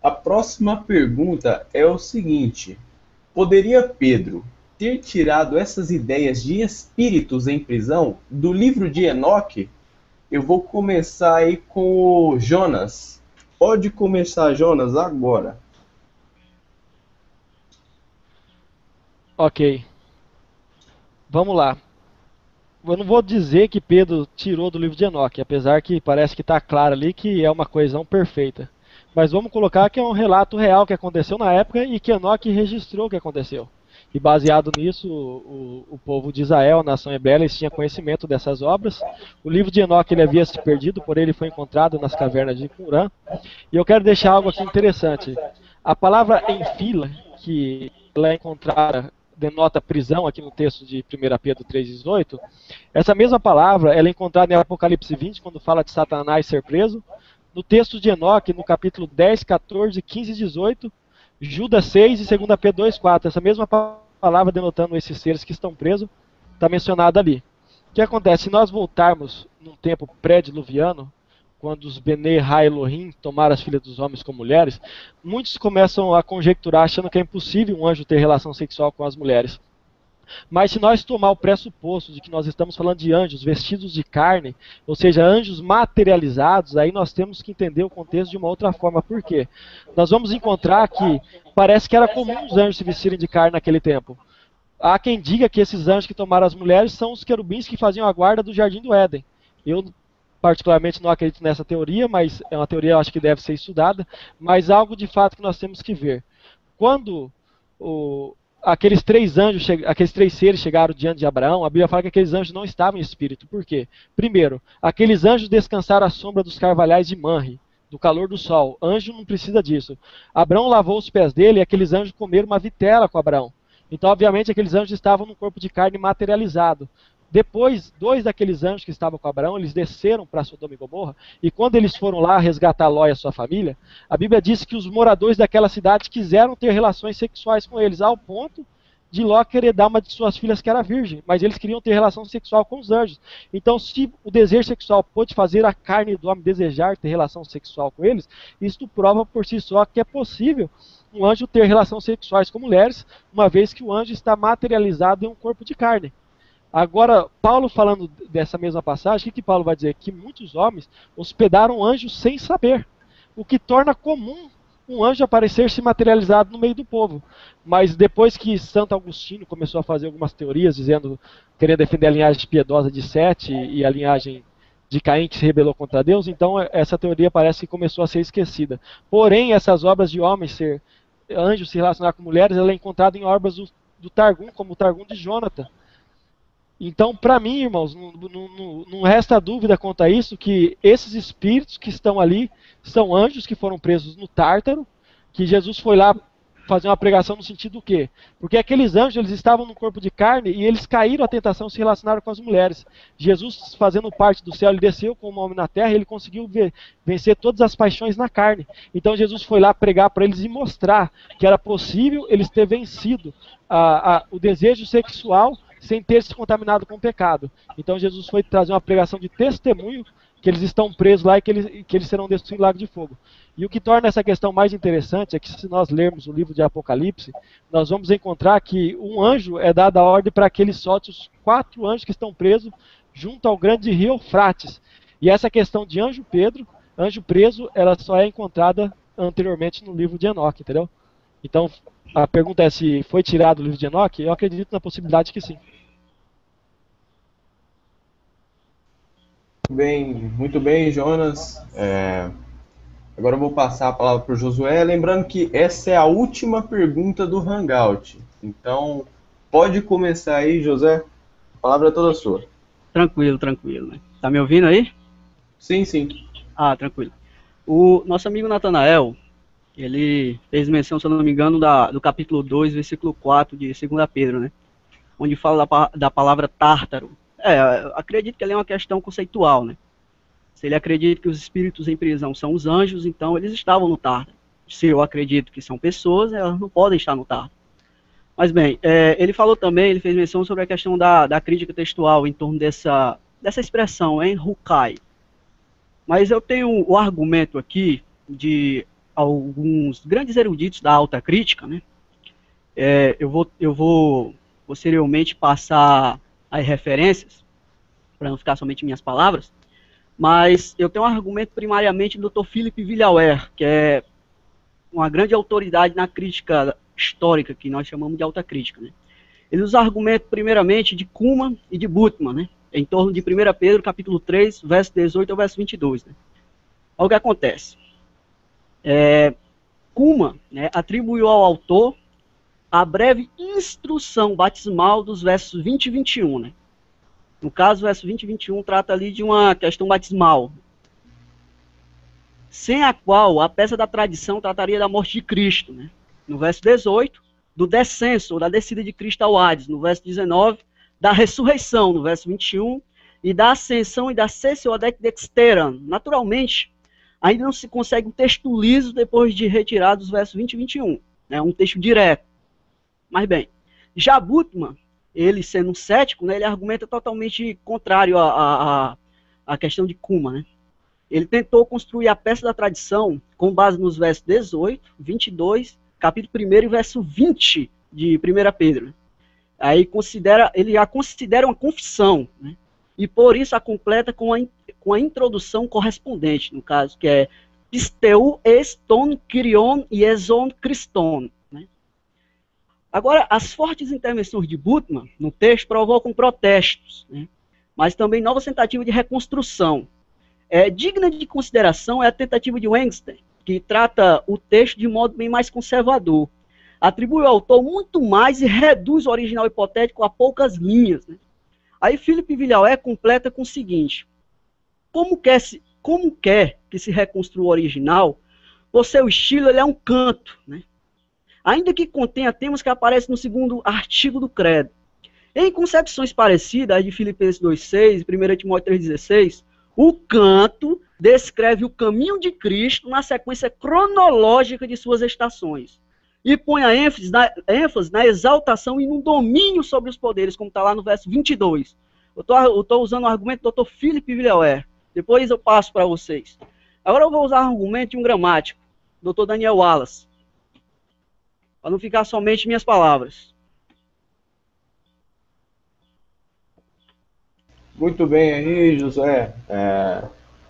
A próxima pergunta é o seguinte: poderia Pedro ter tirado essas ideias de espíritos em prisão do livro de Enoque? Eu vou começar aí com o Jonas. Pode começar, Jonas, agora. Ok. Vamos lá. Eu não vou dizer que Pedro tirou do livro de Enoque, apesar que parece que está claro ali que é uma coesão perfeita. Mas vamos colocar que é um relato real que aconteceu na época e que Enoque registrou o que aconteceu. E baseado nisso, o povo de Israel, a nação hebreia, eles tinham conhecimento dessas obras. O livro de Enoque ele havia se perdido, porém ele foi encontrado nas cavernas de Qumran. E eu quero deixar algo aqui interessante. A palavra em fila, que ela é encontrada, denota prisão aqui no texto de 1 Pedro 3,18, essa mesma palavra ela é encontrada em Apocalipse 20, quando fala de Satanás ser preso. No texto de Enoque, no capítulo 10, 14, 15 e 18, Judas 6 e 2 Pedro 2,4, essa mesma palavra denotando esses seres que estão presos, está mencionada ali. O que acontece? Se nós voltarmos num tempo pré-diluviano, quando os Bene Ha Elohim tomaram as filhas dos homens como mulheres, muitos começam a conjecturar achando que é impossível um anjo ter relação sexual com as mulheres. Mas se nós tomar o pressuposto de que nós estamos falando de anjos vestidos de carne, ou seja, anjos materializados, aí nós temos que entender o contexto de uma outra forma. Por quê? Nós vamos encontrar que parece que era comum os anjos se vestirem de carne naquele tempo. Há quem diga que esses anjos que tomaram as mulheres são os querubins que faziam a guarda do Jardim do Éden. Eu particularmente não acredito nessa teoria, mas é uma teoria, eu acho que deve ser estudada, mas algo de fato que nós temos que ver. Quando aqueles três seres chegaram diante de Abraão, a Bíblia fala que aqueles anjos não estavam em espírito. Por quê? Primeiro, aqueles anjos descansaram à sombra dos carvalhais de Manre, do calor do sol. Anjo não precisa disso. Abraão lavou os pés dele e aqueles anjos comeram uma vitela com Abraão. Então, obviamente, aqueles anjos estavam num corpo de carne materializado. Depois, 2 daqueles anjos que estavam com Abraão, eles desceram para Sodoma e Gomorra, e quando eles foram lá resgatar Ló e a sua família, a Bíblia diz que os moradores daquela cidade quiseram ter relações sexuais com eles, ao ponto de Ló querer dar uma de suas filhas que era virgem, mas eles queriam ter relação sexual com os anjos. Então, se o desejo sexual pôde fazer a carne do homem desejar ter relação sexual com eles, isto prova por si só que é possível um anjo ter relações sexuais com mulheres, uma vez que o anjo está materializado em um corpo de carne. Agora, Paulo falando dessa mesma passagem, o que Paulo vai dizer? Que muitos homens hospedaram anjos sem saber, o que torna comum um anjo aparecer se materializado no meio do povo. Mas depois que Santo Agostinho começou a fazer algumas teorias, querendo defender a linhagem piedosa de Sete e a linhagem de Caim que se rebelou contra Deus, então essa teoria parece que começou a ser esquecida. Porém, essas obras de homens anjos se relacionar com mulheres, ela é encontrada em obras do Targum, como o Targum de Jonathan. Então, para mim, irmãos, não resta dúvida quanto a isso, que esses espíritos que estão ali são anjos que foram presos no Tártaro, que Jesus foi lá fazer uma pregação no sentido do quê? Porque aqueles anjos, eles estavam no corpo de carne e eles caíram à tentação e se relacionaram com as mulheres. Jesus, fazendo parte do céu, ele desceu como homem na terra e ele conseguiu vencer todas as paixões na carne. Então Jesus foi lá pregar para eles e mostrar que era possível eles ter vencido o desejo sexual sem ter se contaminado com o pecado. Então Jesus foi trazer uma pregação de testemunho que eles estão presos lá e que eles serão destruídos em lago de fogo. E o que torna essa questão mais interessante é que se nós lermos o livro de Apocalipse, nós vamos encontrar que um anjo é dado a ordem para que ele solte os 4 anjos que estão presos junto ao grande rio Eufrates. E essa questão de anjo preso, ela só é encontrada anteriormente no livro de Enoque, entendeu? Então, a pergunta é se foi tirado o livro de Enoque. Eu acredito na possibilidade que sim. Muito bem, Jonas. Agora eu vou passar a palavra para o Josué. Lembrando que essa é a última pergunta do Hangout. Então, pode começar aí, José. A palavra é toda sua. Tranquilo, né? Tá me ouvindo aí? Sim, sim. Ah, tranquilo. O nosso amigo Natanael, ele fez menção, se eu não me engano, do capítulo 2, versículo 4 de 2 Pedro, né? Onde fala da palavra tártaro. Acredito que ele é uma questão conceitual, né? Se ele acredita que os espíritos em prisão são os anjos, então eles estavam no Tártaro. Se eu acredito que são pessoas, elas não podem estar no Tártaro. Mas bem, ele falou também, ele fez menção sobre a questão da crítica textual em torno dessa expressão, em Rukai. Mas eu tenho o argumento aqui de alguns grandes eruditos da alta crítica, né? Eu vou posteriormente passar as referências, para não ficar somente minhas palavras, mas eu tenho um argumento primariamente do Dr. Philippe Villauer, que é uma grande autoridade na crítica histórica, que nós chamamos de alta crítica, né? Ele usa argumento primeiramente de Cumann e de Bultmann, né? Em torno de 1 Pedro, capítulo 3, verso 18 ao verso 22. Né? Olha o que acontece. Cumann, né, atribuiu ao autor a breve instrução batismal dos versos 20 e 21, né? No caso, o verso 20 e 21 trata ali de uma questão batismal, sem a qual a peça da tradição trataria da morte de Cristo, né? No verso 18, do descenso, ou da descida de Cristo ao Hades. No verso 19, da ressurreição, no verso 21, e da ascensão e da cessio ad dexteram. Naturalmente, ainda não se consegue um texto liso depois de retirar dos versos 20 e 21. Né? Um texto direto. Mas bem, já Bultmann, ele sendo um cético, né, ele argumenta totalmente contrário à questão de Cumann, né? ele tentou construir a peça da tradição com base nos versos 18, 22, capítulo 1 e verso 20 de 1 Pedro. Aí ele já considera uma confissão, né? E por isso a completa com a introdução correspondente, no caso, que é Pisteu eston kyrion ieson Christon. Né? Agora, as fortes intervenções de Bultmann no texto provocam protestos, né? Mas também novas tentativas de reconstrução. Digna de consideração é a tentativa de Weinstein, que trata o texto de modo bem mais conservador. Atribui ao autor muito mais e reduz o original hipotético a poucas linhas. Né? Aí Philippe Villiers completa com o seguinte: como quer que se reconstrua o original, o seu estilo ele é um canto, né? Ainda que contenha temas que aparecem no segundo artigo do credo. Em concepções parecidas, as de Filipenses 2,6 e 1 Timóteo 3,16, o canto descreve o caminho de Cristo na sequência cronológica de suas estações. E põe a ênfase na exaltação e no domínio sobre os poderes, como está lá no verso 22. Eu estou usando o argumento do Dr. Philippe Villiers. Depois eu passo para vocês. Agora eu vou usar o argumento de um gramático, Dr. Daniel Wallace, para não ficar somente minhas palavras. Muito bem aí, José.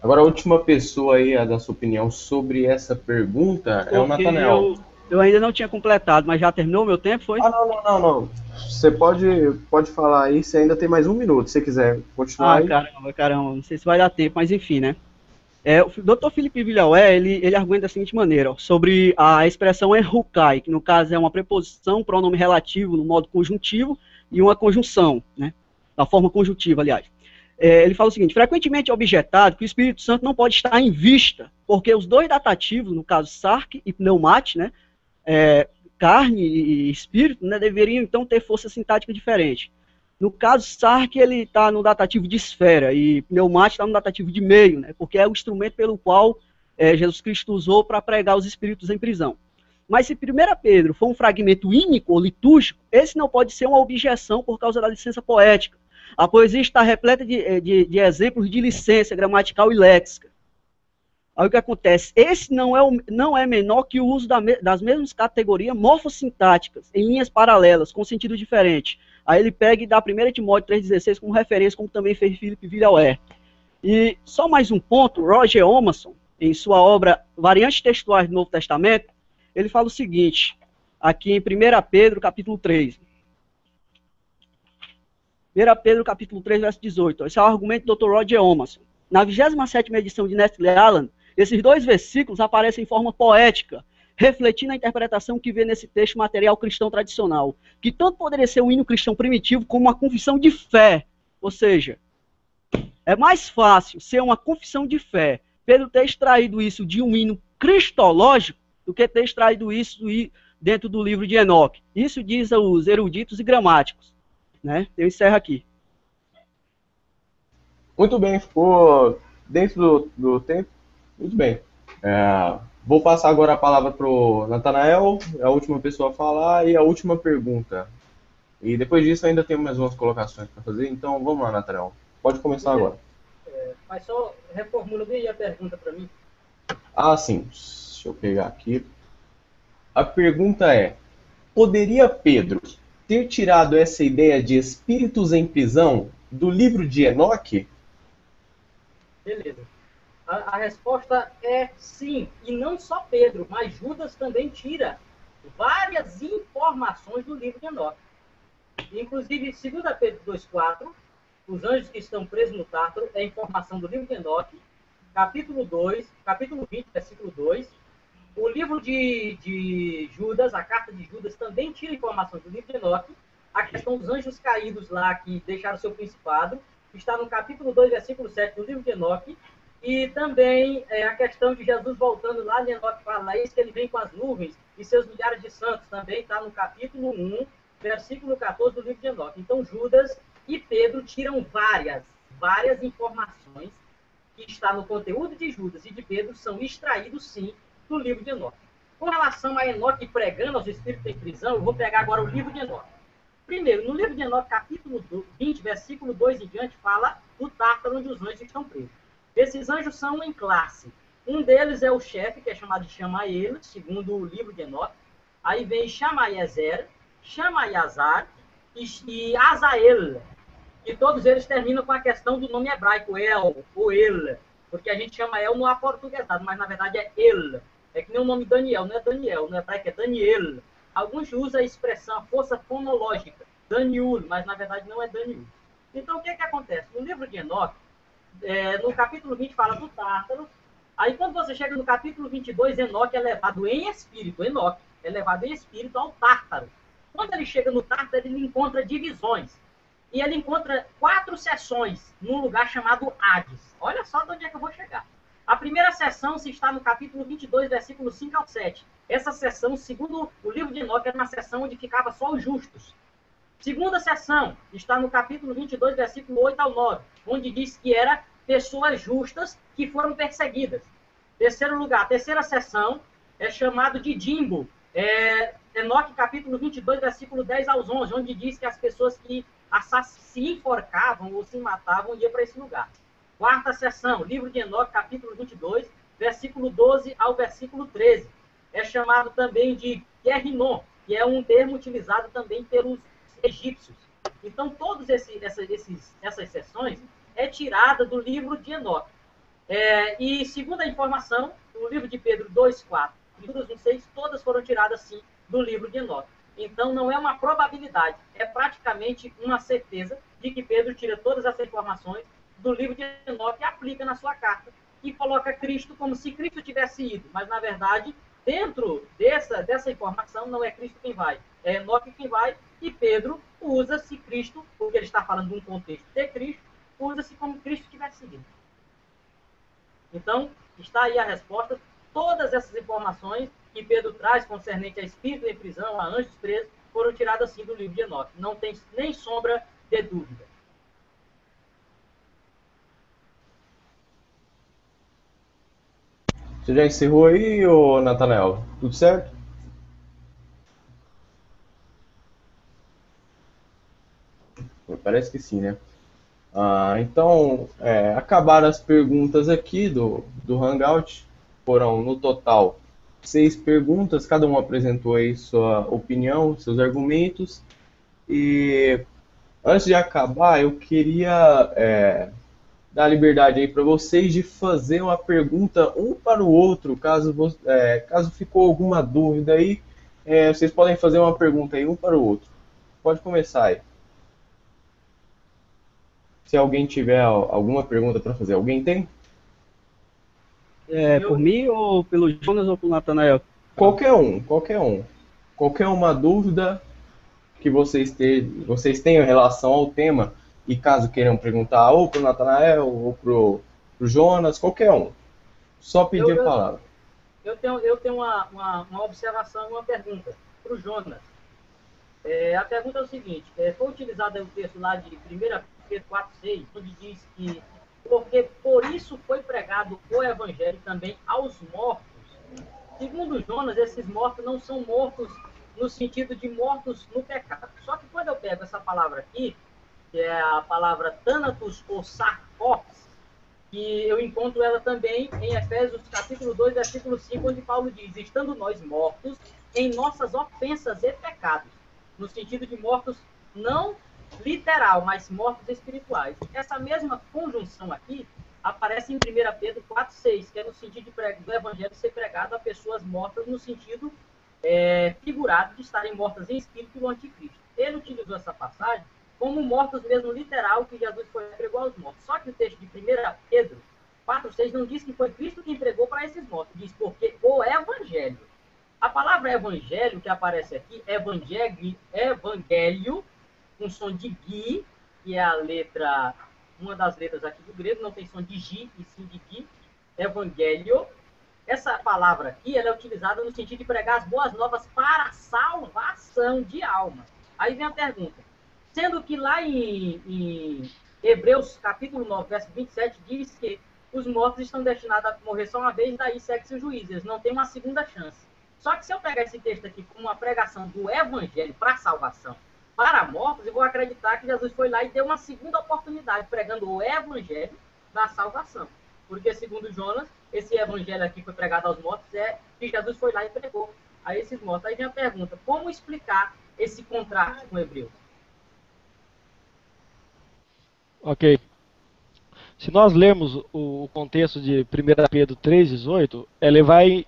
Agora a última pessoa aí a dar sua opinião sobre essa pergunta é o Nathanael. Eu ainda não tinha completado, mas já terminou o meu tempo, foi? Não. Você pode falar aí, você ainda tem mais 1 minuto, se você quiser continuar aí. Caramba, não sei se vai dar tempo, mas enfim, né? O Dr. Philippe Villiers, ele argumenta da seguinte maneira, ó, sobre a expressão enrukai, que no caso é uma preposição, pronome relativo no modo conjuntivo, e uma conjunção, né? Da forma conjuntiva, aliás. Ele fala o seguinte: frequentemente é objetado que o Espírito Santo não pode estar em vista, porque os dois datativos, no caso sarque e pneumate, né? Carne e espírito, né, deveriam então ter força sintática diferente. No caso, sarque ele está no datativo de esfera e pneumate está no datativo de meio, né, porque é o instrumento pelo qual Jesus Cristo usou para pregar os espíritos em prisão. Mas se 1 Pedro for um fragmento ínico ou litúrgico, esse não pode ser uma objeção por causa da licença poética. A poesia está repleta de exemplos de licença gramatical e léxica. Aí o que acontece? Esse não é menor que o uso das mesmas categorias morfossintáticas, em linhas paralelas, com sentido diferente. Aí ele pega e dá 1 Timóteo 3,16 como referência, como também fez Philippe Villiers. E só mais um ponto, Roger Omerson, em sua obra Variantes Textuais do Novo Testamento, ele fala o seguinte, aqui em 1 Pedro, capítulo 3. 1 Pedro, capítulo 3, verso 18. Esse é o argumento do Dr. Roger Omerson. Na 27ª edição de Nestle Aland, esses 2 versículos aparecem em forma poética, refletindo a interpretação que vê nesse texto material cristão tradicional, que tanto poderia ser um hino cristão primitivo como uma confissão de fé. Ou seja, é mais fácil ser uma confissão de fé, Pedro ter extraído isso de um hino cristológico, do que ter extraído isso dentro do livro de Enoque. Isso diz os eruditos e gramáticos. Né? Eu encerro aqui. Muito bem, ficou dentro do tempo. Muito bem. Vou passar agora a palavra para o Nathanael, a última pessoa a falar, e a última pergunta. E depois disso ainda tem mais umas colocações para fazer, então vamos lá, Nathanael. Pode começar agora. Mas só reformula bem a pergunta para mim. Ah, sim. Deixa eu pegar aqui. A pergunta é: poderia Pedro ter tirado essa ideia de espíritos em prisão do livro de Enoque? Beleza. A resposta é sim. E não só Pedro, mas Judas também tira várias informações do livro de Enoque. Inclusive, 2 Pedro 2,4, os anjos que estão presos no Tártaro, é informação do livro de Enoque. Capítulo 20, versículo 2. O livro de Judas, a carta de Judas, também tira informações do livro de Enoque. A questão dos anjos caídos lá, que deixaram seu principado, está no capítulo 2, versículo 7 do livro de Enoque. E também a questão de Jesus voltando lá de Enoque para isso, que ele vem com as nuvens e seus milhares de santos, também está no capítulo 1, versículo 14 do livro de Enoque. Então, Judas e Pedro tiram várias informações que está no conteúdo de Judas e de Pedro, são extraídos, sim, do livro de Enoque. Com relação a Enoque pregando aos espíritos em prisão, eu vou pegar agora o livro de Enoque. Primeiro, no livro de Enoque, capítulo 20, versículo 2 em diante, fala do Tártaro onde os anjos estão presos. Esses anjos são em classe. Um deles é o chefe, que é chamado de Chamael, segundo o livro de Enoque. Aí vem Chamaiezer, Chamaiazar e Azael. E todos eles terminam com a questão do nome hebraico, El, ou El, porque a gente chama El no aportuguesado, mas na verdade é El. É que nem o nome Daniel, não é Daniel, no hebraico é Daniel. Alguns usam a expressão, a força fonológica, Daniel, mas na verdade não é Daniel. Então o que acontece? No livro de Enoque, no capítulo 20 fala do Tártaro. Aí quando você chega no capítulo 22, Enoque é levado em espírito, Enoque é levado em espírito ao Tártaro. Quando ele chega no Tártaro, ele encontra divisões. E ele encontra 4 seções num lugar chamado Hades. Olha só de onde é que eu vou chegar. A primeira seção se está no capítulo 22, versículos 5 ao 7. Essa seção, segundo o livro de Enoque, era uma seção onde ficava só os justos. Segunda seção está no capítulo 22, versículo 8 ao 9, onde diz que era pessoas justas que foram perseguidas. Terceiro lugar, a terceira seção é chamado de Dimbo. Enoque, capítulo 22, versículo 10 aos 11, onde diz que as pessoas que se enforcavam ou se matavam iam para esse lugar. Quarta seção, livro de Enoque, capítulo 22, versículo 12 ao versículo 13. É chamado também de Guerrinon, que é um termo utilizado também pelos egípcios. Então, todas essas seções é tirada do livro de Enoque. E, segundo a informação, o livro de Pedro 2:4 e Judas 1:6, todas foram tiradas, sim, do livro de Enoque. Então, não é uma probabilidade, é praticamente uma certeza de que Pedro tira todas essas informações do livro de Enoque e aplica na sua carta e coloca Cristo como se Cristo tivesse ido. Mas, na verdade, dentro dessa informação, não é Cristo quem vai, é Enoque quem vai, e Pedro usa-se Cristo, porque ele está falando de um contexto de Cristo, usa-se como Cristo tivesse ido. Então, está aí a resposta. Todas essas informações que Pedro traz concernente a espírito em prisão, a anjos presos, foram tiradas assim do livro de Enoque. Não tem nem sombra de dúvida. Você já encerrou aí, ô Natanael? Tudo certo? Parece que sim, né? Então, acabaram as perguntas aqui do Hangout. Foram, no total, 6 perguntas. Cada um apresentou aí sua opinião, seus argumentos. E antes de acabar, eu queria dar liberdade aí para vocês de fazer uma pergunta um para o outro. Caso ficou alguma dúvida aí, vocês podem fazer uma pergunta aí um para o outro. Pode começar aí. Se alguém tiver alguma pergunta para fazer, alguém tem? Por mim, ou pelo Jonas, ou pelo Natanael? Qualquer um. Qualquer uma dúvida que vocês tenham em relação ao tema, e caso queiram perguntar ou para o Natanael, ou para o Jonas, qualquer um. Só pedir a palavra. Eu tenho uma observação, uma pergunta para o Jonas. A pergunta é o seguinte: foi utilizado o texto lá de 1 Pedro 4:6, onde diz que porque por isso foi pregado o evangelho também aos mortos. Segundo Jonas, esses mortos não são mortos no sentido de mortos no pecado. Só que quando eu pego essa palavra aqui, que é a palavra Thanatos ou Sarcópis, que eu encontro ela também em Efésios capítulo 2, versículo 5, onde Paulo diz: estando nós mortos em nossas ofensas e pecados, no sentido de mortos não literal, mas mortos espirituais. Essa mesma conjunção aqui aparece em 1 Pedro 4:6, que é no sentido do evangelho ser pregado a pessoas mortas, no sentido figurado de estarem mortas em espírito do anticristo. Ele utilizou essa passagem como mortos mesmo literal, que Jesus foi pregou aos mortos. Só que o texto de 1 Pedro 4:6 não diz que foi Cristo que entregou para esses mortos, diz porque o evangelho. A palavra evangelho que aparece aqui, evangelho, com som de gui, que é uma das letras aqui do grego, não tem som de gi, e sim de gui, evangelho. Essa palavra aqui, ela é utilizada no sentido de pregar as boas novas para a salvação de alma. Aí vem a pergunta: sendo que lá em Hebreus capítulo 9, verso 27, diz que os mortos estão destinados a morrer só uma vez, daí segue-se o juízo, eles não têm uma segunda chance. Só que se eu pegar esse texto aqui como uma pregação do evangelho para a salvação para mortos, eu vou acreditar que Jesus foi lá e deu uma segunda oportunidade, pregando o evangelho da salvação. Porque, segundo Jonas, esse evangelho aqui foi pregado aos mortos, que Jesus foi lá e pregou a esses mortos. Aí vem a pergunta, como explicar esse contraste com Hebreus? Ok. Se nós lermos o contexto de 1 Pedro 3,18, ele vai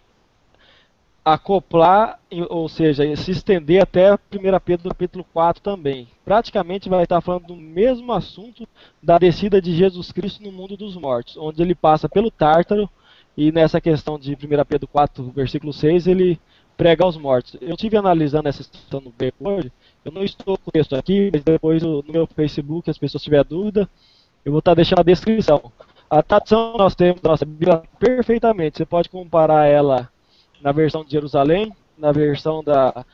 acoplar, ou seja, se estender até 1 Pedro capítulo 4 também. Praticamente vai estar falando do mesmo assunto da descida de Jesus Cristo no mundo dos mortos, onde ele passa pelo Tártaro, e nessa questão de 1 Pedro 4, versículo 6, ele prega aos mortos. Eu estive analisando essa questão no Beco hoje, eu não estou com o texto aqui, mas depois no meu Facebook, as pessoas tiverem dúvida, eu vou estar deixando a descrição. A tradução nós temos da nossa Bíblia perfeitamente, você pode comparar ela na versão de Jerusalém, na versão da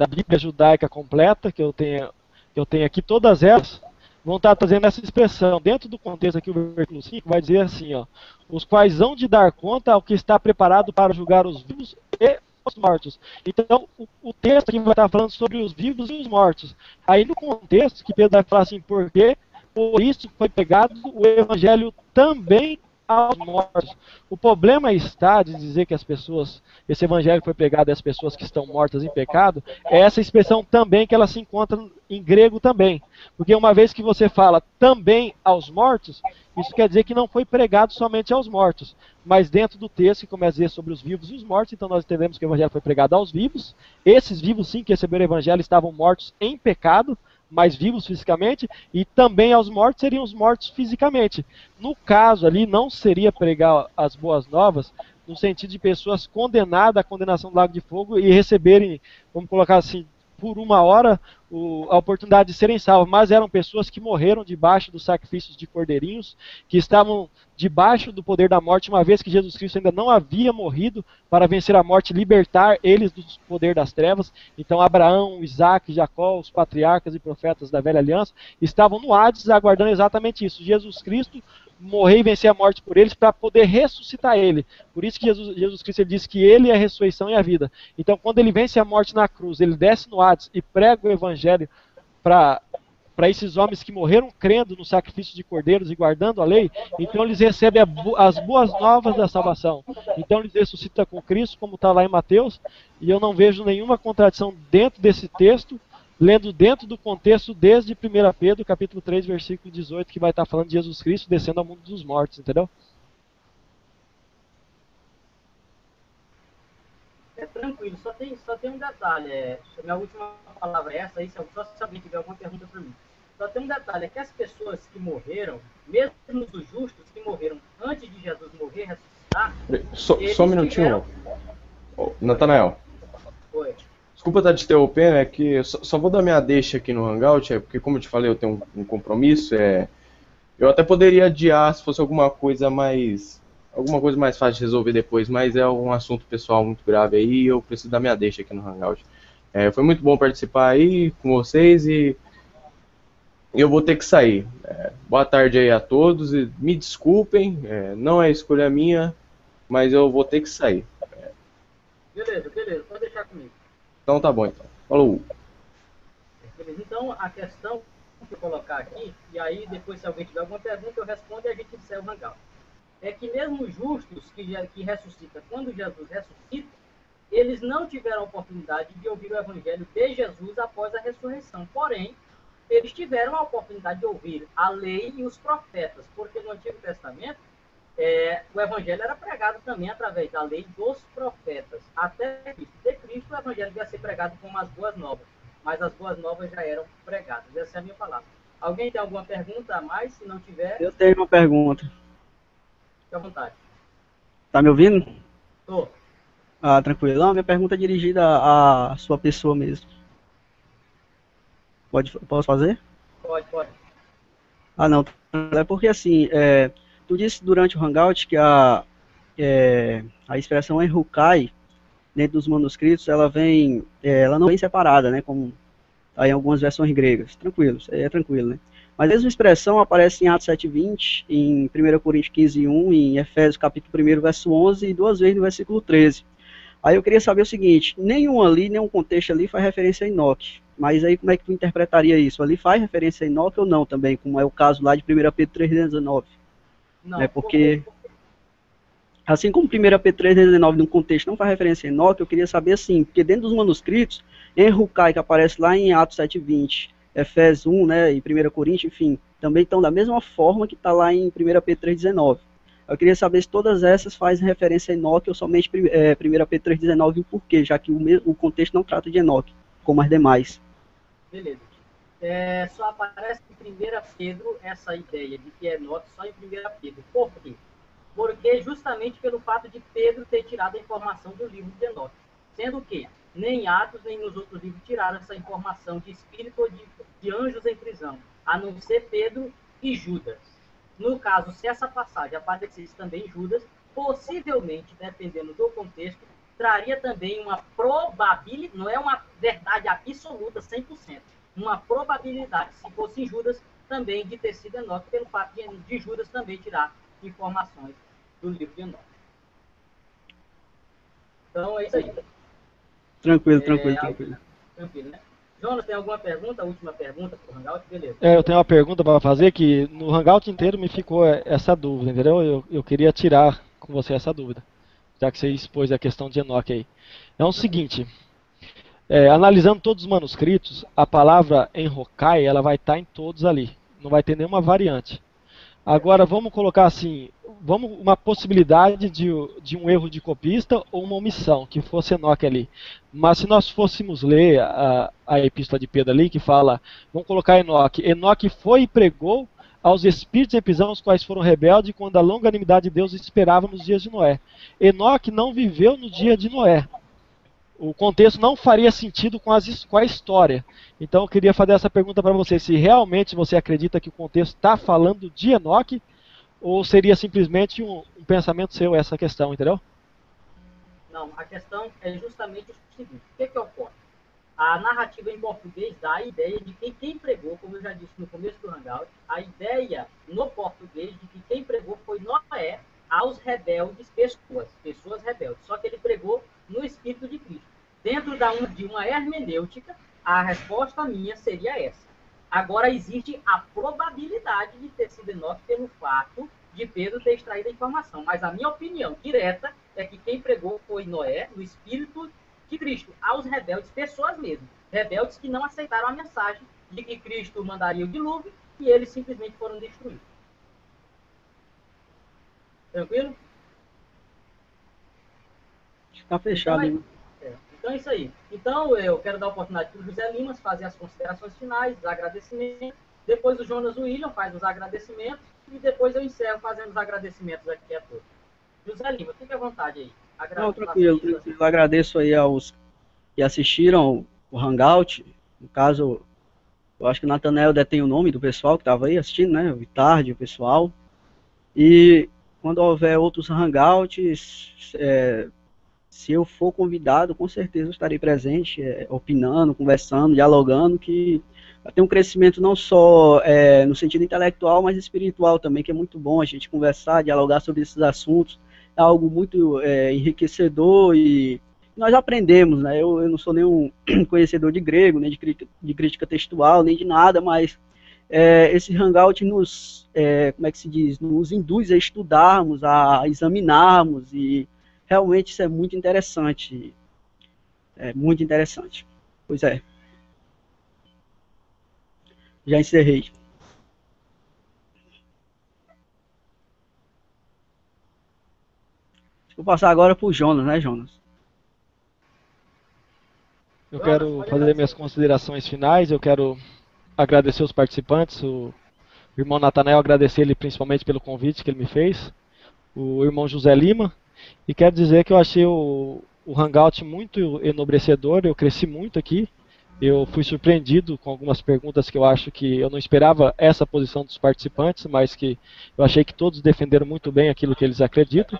Bíblia judaica completa, que eu tenho aqui, todas elas vão estar trazendo essa expressão. Dentro do contexto aqui, o versículo 5 vai dizer assim, ó, os quais hão de dar conta ao que está preparado para julgar os vivos e os mortos. Então, o texto aqui vai estar falando sobre os vivos e os mortos. Aí no contexto, que Pedro vai falar assim, porque por isso foi pregado o evangelho também aos mortos. O problema está de dizer que as pessoas, esse evangelho foi pregado às pessoas que estão mortas em pecado, é essa expressão também que ela se encontra em grego também. Porque uma vez que você fala também aos mortos, isso quer dizer que não foi pregado somente aos mortos, mas dentro do texto que começa a dizer sobre os vivos e os mortos, então nós entendemos que o evangelho foi pregado aos vivos. Esses vivos sim que receberam o evangelho estavam mortos em pecado, mas vivos fisicamente, e também aos mortos seriam os mortos fisicamente. No caso ali, não seria pregar as boas novas, no sentido de pessoas condenadas à condenação do lago de fogo e receberem, vamos colocar assim, por uma hora, a oportunidade de serem salvos, mas eram pessoas que morreram debaixo dos sacrifícios de cordeirinhos, que estavam debaixo do poder da morte, uma vez que Jesus Cristo ainda não havia morrido para vencer a morte e libertar eles do poder das trevas. Então Abraão, Isaac, Jacó, os patriarcas e profetas da velha aliança, estavam no Hades aguardando exatamente isso, Jesus Cristo morrer e vencer a morte por eles para poder ressuscitar ele. Por isso que Jesus Cristo ele disse que ele é a ressurreição e a vida. Então quando ele vence a morte na cruz, ele desce no Hades e prega o evangelho para esses homens que morreram crendo no sacrifício de cordeiros e guardando a lei, então eles recebem as boas novas da salvação. Então eles ressuscitam com Cristo, como está lá em Mateus, e eu não vejo nenhuma contradição dentro desse texto, lendo dentro do contexto desde 1 Pedro, capítulo 3, versículo 18, que vai estar falando de Jesus Cristo descendo ao mundo dos mortos, entendeu? É tranquilo, só tem um detalhe. Minha última palavra é essa aí, só se alguém tiver alguma pergunta para mim. Só tem um detalhe, é que as pessoas que morreram, mesmo os justos que morreram antes de Jesus morrer, ressuscitar... Só um minutinho, Natanael. Oi. Desculpa estar te interrompendo, é que eu só vou dar minha deixa aqui no Hangout, porque como eu te falei, eu tenho um compromisso, eu até poderia adiar se fosse alguma coisa mais fácil de resolver depois, mas é um assunto pessoal muito grave aí e eu preciso dar minha deixa aqui no Hangout. Foi muito bom participar aí com vocês e eu vou ter que sair. Boa tarde aí a todos e me desculpem, não é escolha minha, mas eu vou ter que sair. Beleza, pode deixar comigo. Então tá bom, então. Falou. Beleza, então a questão que eu colocar aqui, e aí depois se alguém tiver alguma pergunta eu respondo e a gente encerra o Hangout. É que mesmo os justos que ressuscitam, quando Jesus ressuscita, eles não tiveram a oportunidade de ouvir o evangelho de Jesus após a ressurreição. Porém, eles tiveram a oportunidade de ouvir a lei e os profetas, porque no Antigo Testamento o evangelho era pregado também através da lei dos profetas. Até Cristo, o evangelho ia ser pregado como as boas novas, mas as boas novas já eram pregadas. Essa é a minha palavra. Alguém tem alguma pergunta a mais? Se não tiver... Eu tenho uma pergunta. Fique à vontade. Tá me ouvindo? Tô. Ah, tranquilo. Não, minha pergunta é dirigida à sua pessoa mesmo. Posso fazer? Pode. Ah, não. É porque assim, tu disse durante o Hangout que a expressão Enrukai, dentro dos manuscritos, ela não vem separada, né? Como tá em algumas versões gregas. Tranquilo, isso aí é tranquilo, né? Mas a mesma expressão aparece em Atos 7:20, em 1 Coríntios 15:1, em Efésios capítulo 1, verso 11 e 2 vezes no versículo 13. Aí eu queria saber o seguinte, nenhum contexto ali faz referência a Enoque. Mas aí como é que tu interpretaria isso? Ali faz referência a Enoque ou não também, como é o caso lá de 1 Pedro 3:19? Não, Porque... Assim como 1 Pedro 3,19 no contexto não faz referência a Enoque, eu queria saber assim, porque dentro dos manuscritos, em Rucai, que aparece lá em Atos 7,20, Efésios 1, né, e 1 Coríntios, enfim, também estão da mesma forma que está lá em 1 Pedro 3,19. Eu queria saber se todas essas fazem referência a Enoque ou somente 1 Pedro 3,19 e o porquê, já que o contexto não trata de Enoque, como as demais. Beleza. Só aparece em 1 Pedro essa ideia de que é Enoque só em 1 Pedro. Por quê? Porque justamente pelo fato de Pedro ter tirado a informação do livro de Enoque. Sendo que nem Atos, nem nos outros livros tiraram essa informação de espírito ou de anjos em prisão, a não ser Pedro e Judas. No caso, se essa passagem aparecesse também em Judas, possivelmente, dependendo do contexto, traria também uma probabilidade, não é uma verdade absoluta, 100%, uma probabilidade, se fosse em Judas, também de ter sido Enoque, pelo fato de Judas também tirar informações do livro de Enoque. Então, é isso aí. Tranquilo. Tranquilo, né? Jonas, tem alguma pergunta? Última pergunta para o Hangout? Beleza. Eu tenho uma pergunta para fazer que no Hangout inteiro me ficou essa dúvida, entendeu? Eu queria tirar com você essa dúvida, já que você expôs a questão de Enoque aí. É o seguinte, analisando todos os manuscritos, a palavra enrocai, ela vai estar em todos ali, não vai ter nenhuma variante. Agora vamos colocar assim, uma possibilidade de um erro de copista ou uma omissão, que fosse Enoque ali. Mas se nós fôssemos ler a epístola de Pedro ali, que fala, vamos colocar Enoque. Enoque foi e pregou aos espíritos em prisão, os quais foram rebeldes, quando a longanimidade de Deus esperava nos dias de Noé. Enoque não viveu no dia de Noé. O contexto não faria sentido com a história. Então eu queria fazer essa pergunta para você, se realmente você acredita que o contexto está falando de Enoque, ou seria simplesmente um pensamento seu essa questão, entendeu? Não, a questão é justamente o seguinte, o que ocorre? A narrativa em português dá a ideia de que quem pregou, como eu já disse no começo do Hangout, a ideia no português de que quem pregou foi Noé aos rebeldes, pessoas rebeldes. Só que ele pregou no Espírito de Cristo. Dentro de uma hermenêutica, a resposta minha seria essa. Agora, existe a probabilidade de ter sido Enoque pelo fato de Pedro ter extraído a informação. Mas a minha opinião direta é que quem pregou foi Noé, no Espírito de Cristo, aos rebeldes, pessoas mesmo. Rebeldes que não aceitaram a mensagem de que Cristo mandaria o dilúvio e eles simplesmente foram destruídos. Tranquilo? Está fechado, hein? Então é isso aí. Então eu quero dar a oportunidade para o José Limas fazer as considerações finais, os agradecimentos. Depois o Jonas William faz os agradecimentos e depois eu encerro fazendo os agradecimentos aqui a todos. José Lima, fique à vontade aí. Não, tranquilo. Eu agradeço aí aos que assistiram o Hangout. No caso, eu acho que o Nathanael detém o nome do pessoal que estava aí assistindo, né? O Vitardi, o pessoal. E quando houver outros Hangouts, se eu for convidado, com certeza eu estarei presente, opinando, conversando, dialogando, que tem um crescimento não só no sentido intelectual, mas espiritual também, que é muito bom a gente conversar, dialogar sobre esses assuntos. É algo muito enriquecedor e nós aprendemos, né? Eu não sou nenhum conhecedor de grego, nem de crítica textual, nem de nada, mas esse Hangout nos, como é que se diz, nos induz a estudarmos, a examinarmos, e realmente isso é muito interessante. É muito interessante. Pois é. Já encerrei. Vou passar agora para o Jonas, né, Jonas? Eu quero fazer minhas considerações finais, eu quero agradecer os participantes, o irmão Nathanael, agradecer ele principalmente pelo convite que ele me fez, o irmão José Lima, e quero dizer que eu achei o Hangout muito enobrecedor, eu cresci muito aqui, eu fui surpreendido com algumas perguntas que eu acho que eu não esperava essa posição dos participantes, mas que eu achei que todos defenderam muito bem aquilo que eles acreditam.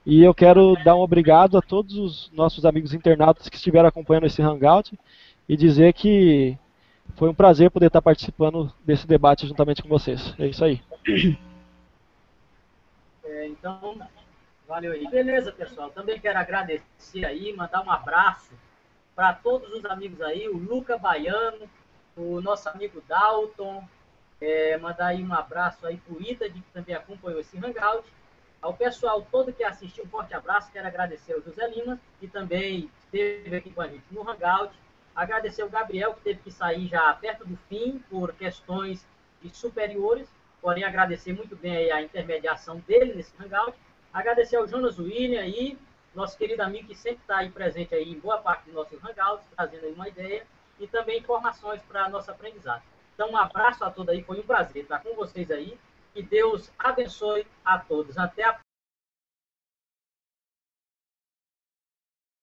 E eu quero dar um obrigado a todos os nossos amigos internautas que estiveram acompanhando esse Hangout e dizer que foi um prazer poder estar participando desse debate juntamente com vocês. É isso aí. Então, valeu aí. Beleza, pessoal. Também quero agradecer aí, mandar um abraço para todos os amigos aí, o Luca Baiano, o nosso amigo Dalton, mandar aí um abraço aí para o Ita, que também acompanhou esse Hangout. Ao pessoal todo que assistiu, um forte abraço. Quero agradecer ao José Lima, que também esteve aqui com a gente no Hangout. Agradecer ao Gabriel, que teve que sair já perto do fim, por questões superiores. Porém, agradecer muito bem aí a intermediação dele nesse Hangout. Agradecer ao Jonas William aí, nosso querido amigo que sempre está aí presente aí em boa parte dos nossos Hangouts, trazendo aí uma ideia e também informações para a nossa aprendizagem. Então, um abraço a todos aí, foi um prazer estar com vocês aí. Que Deus abençoe a todos. Até a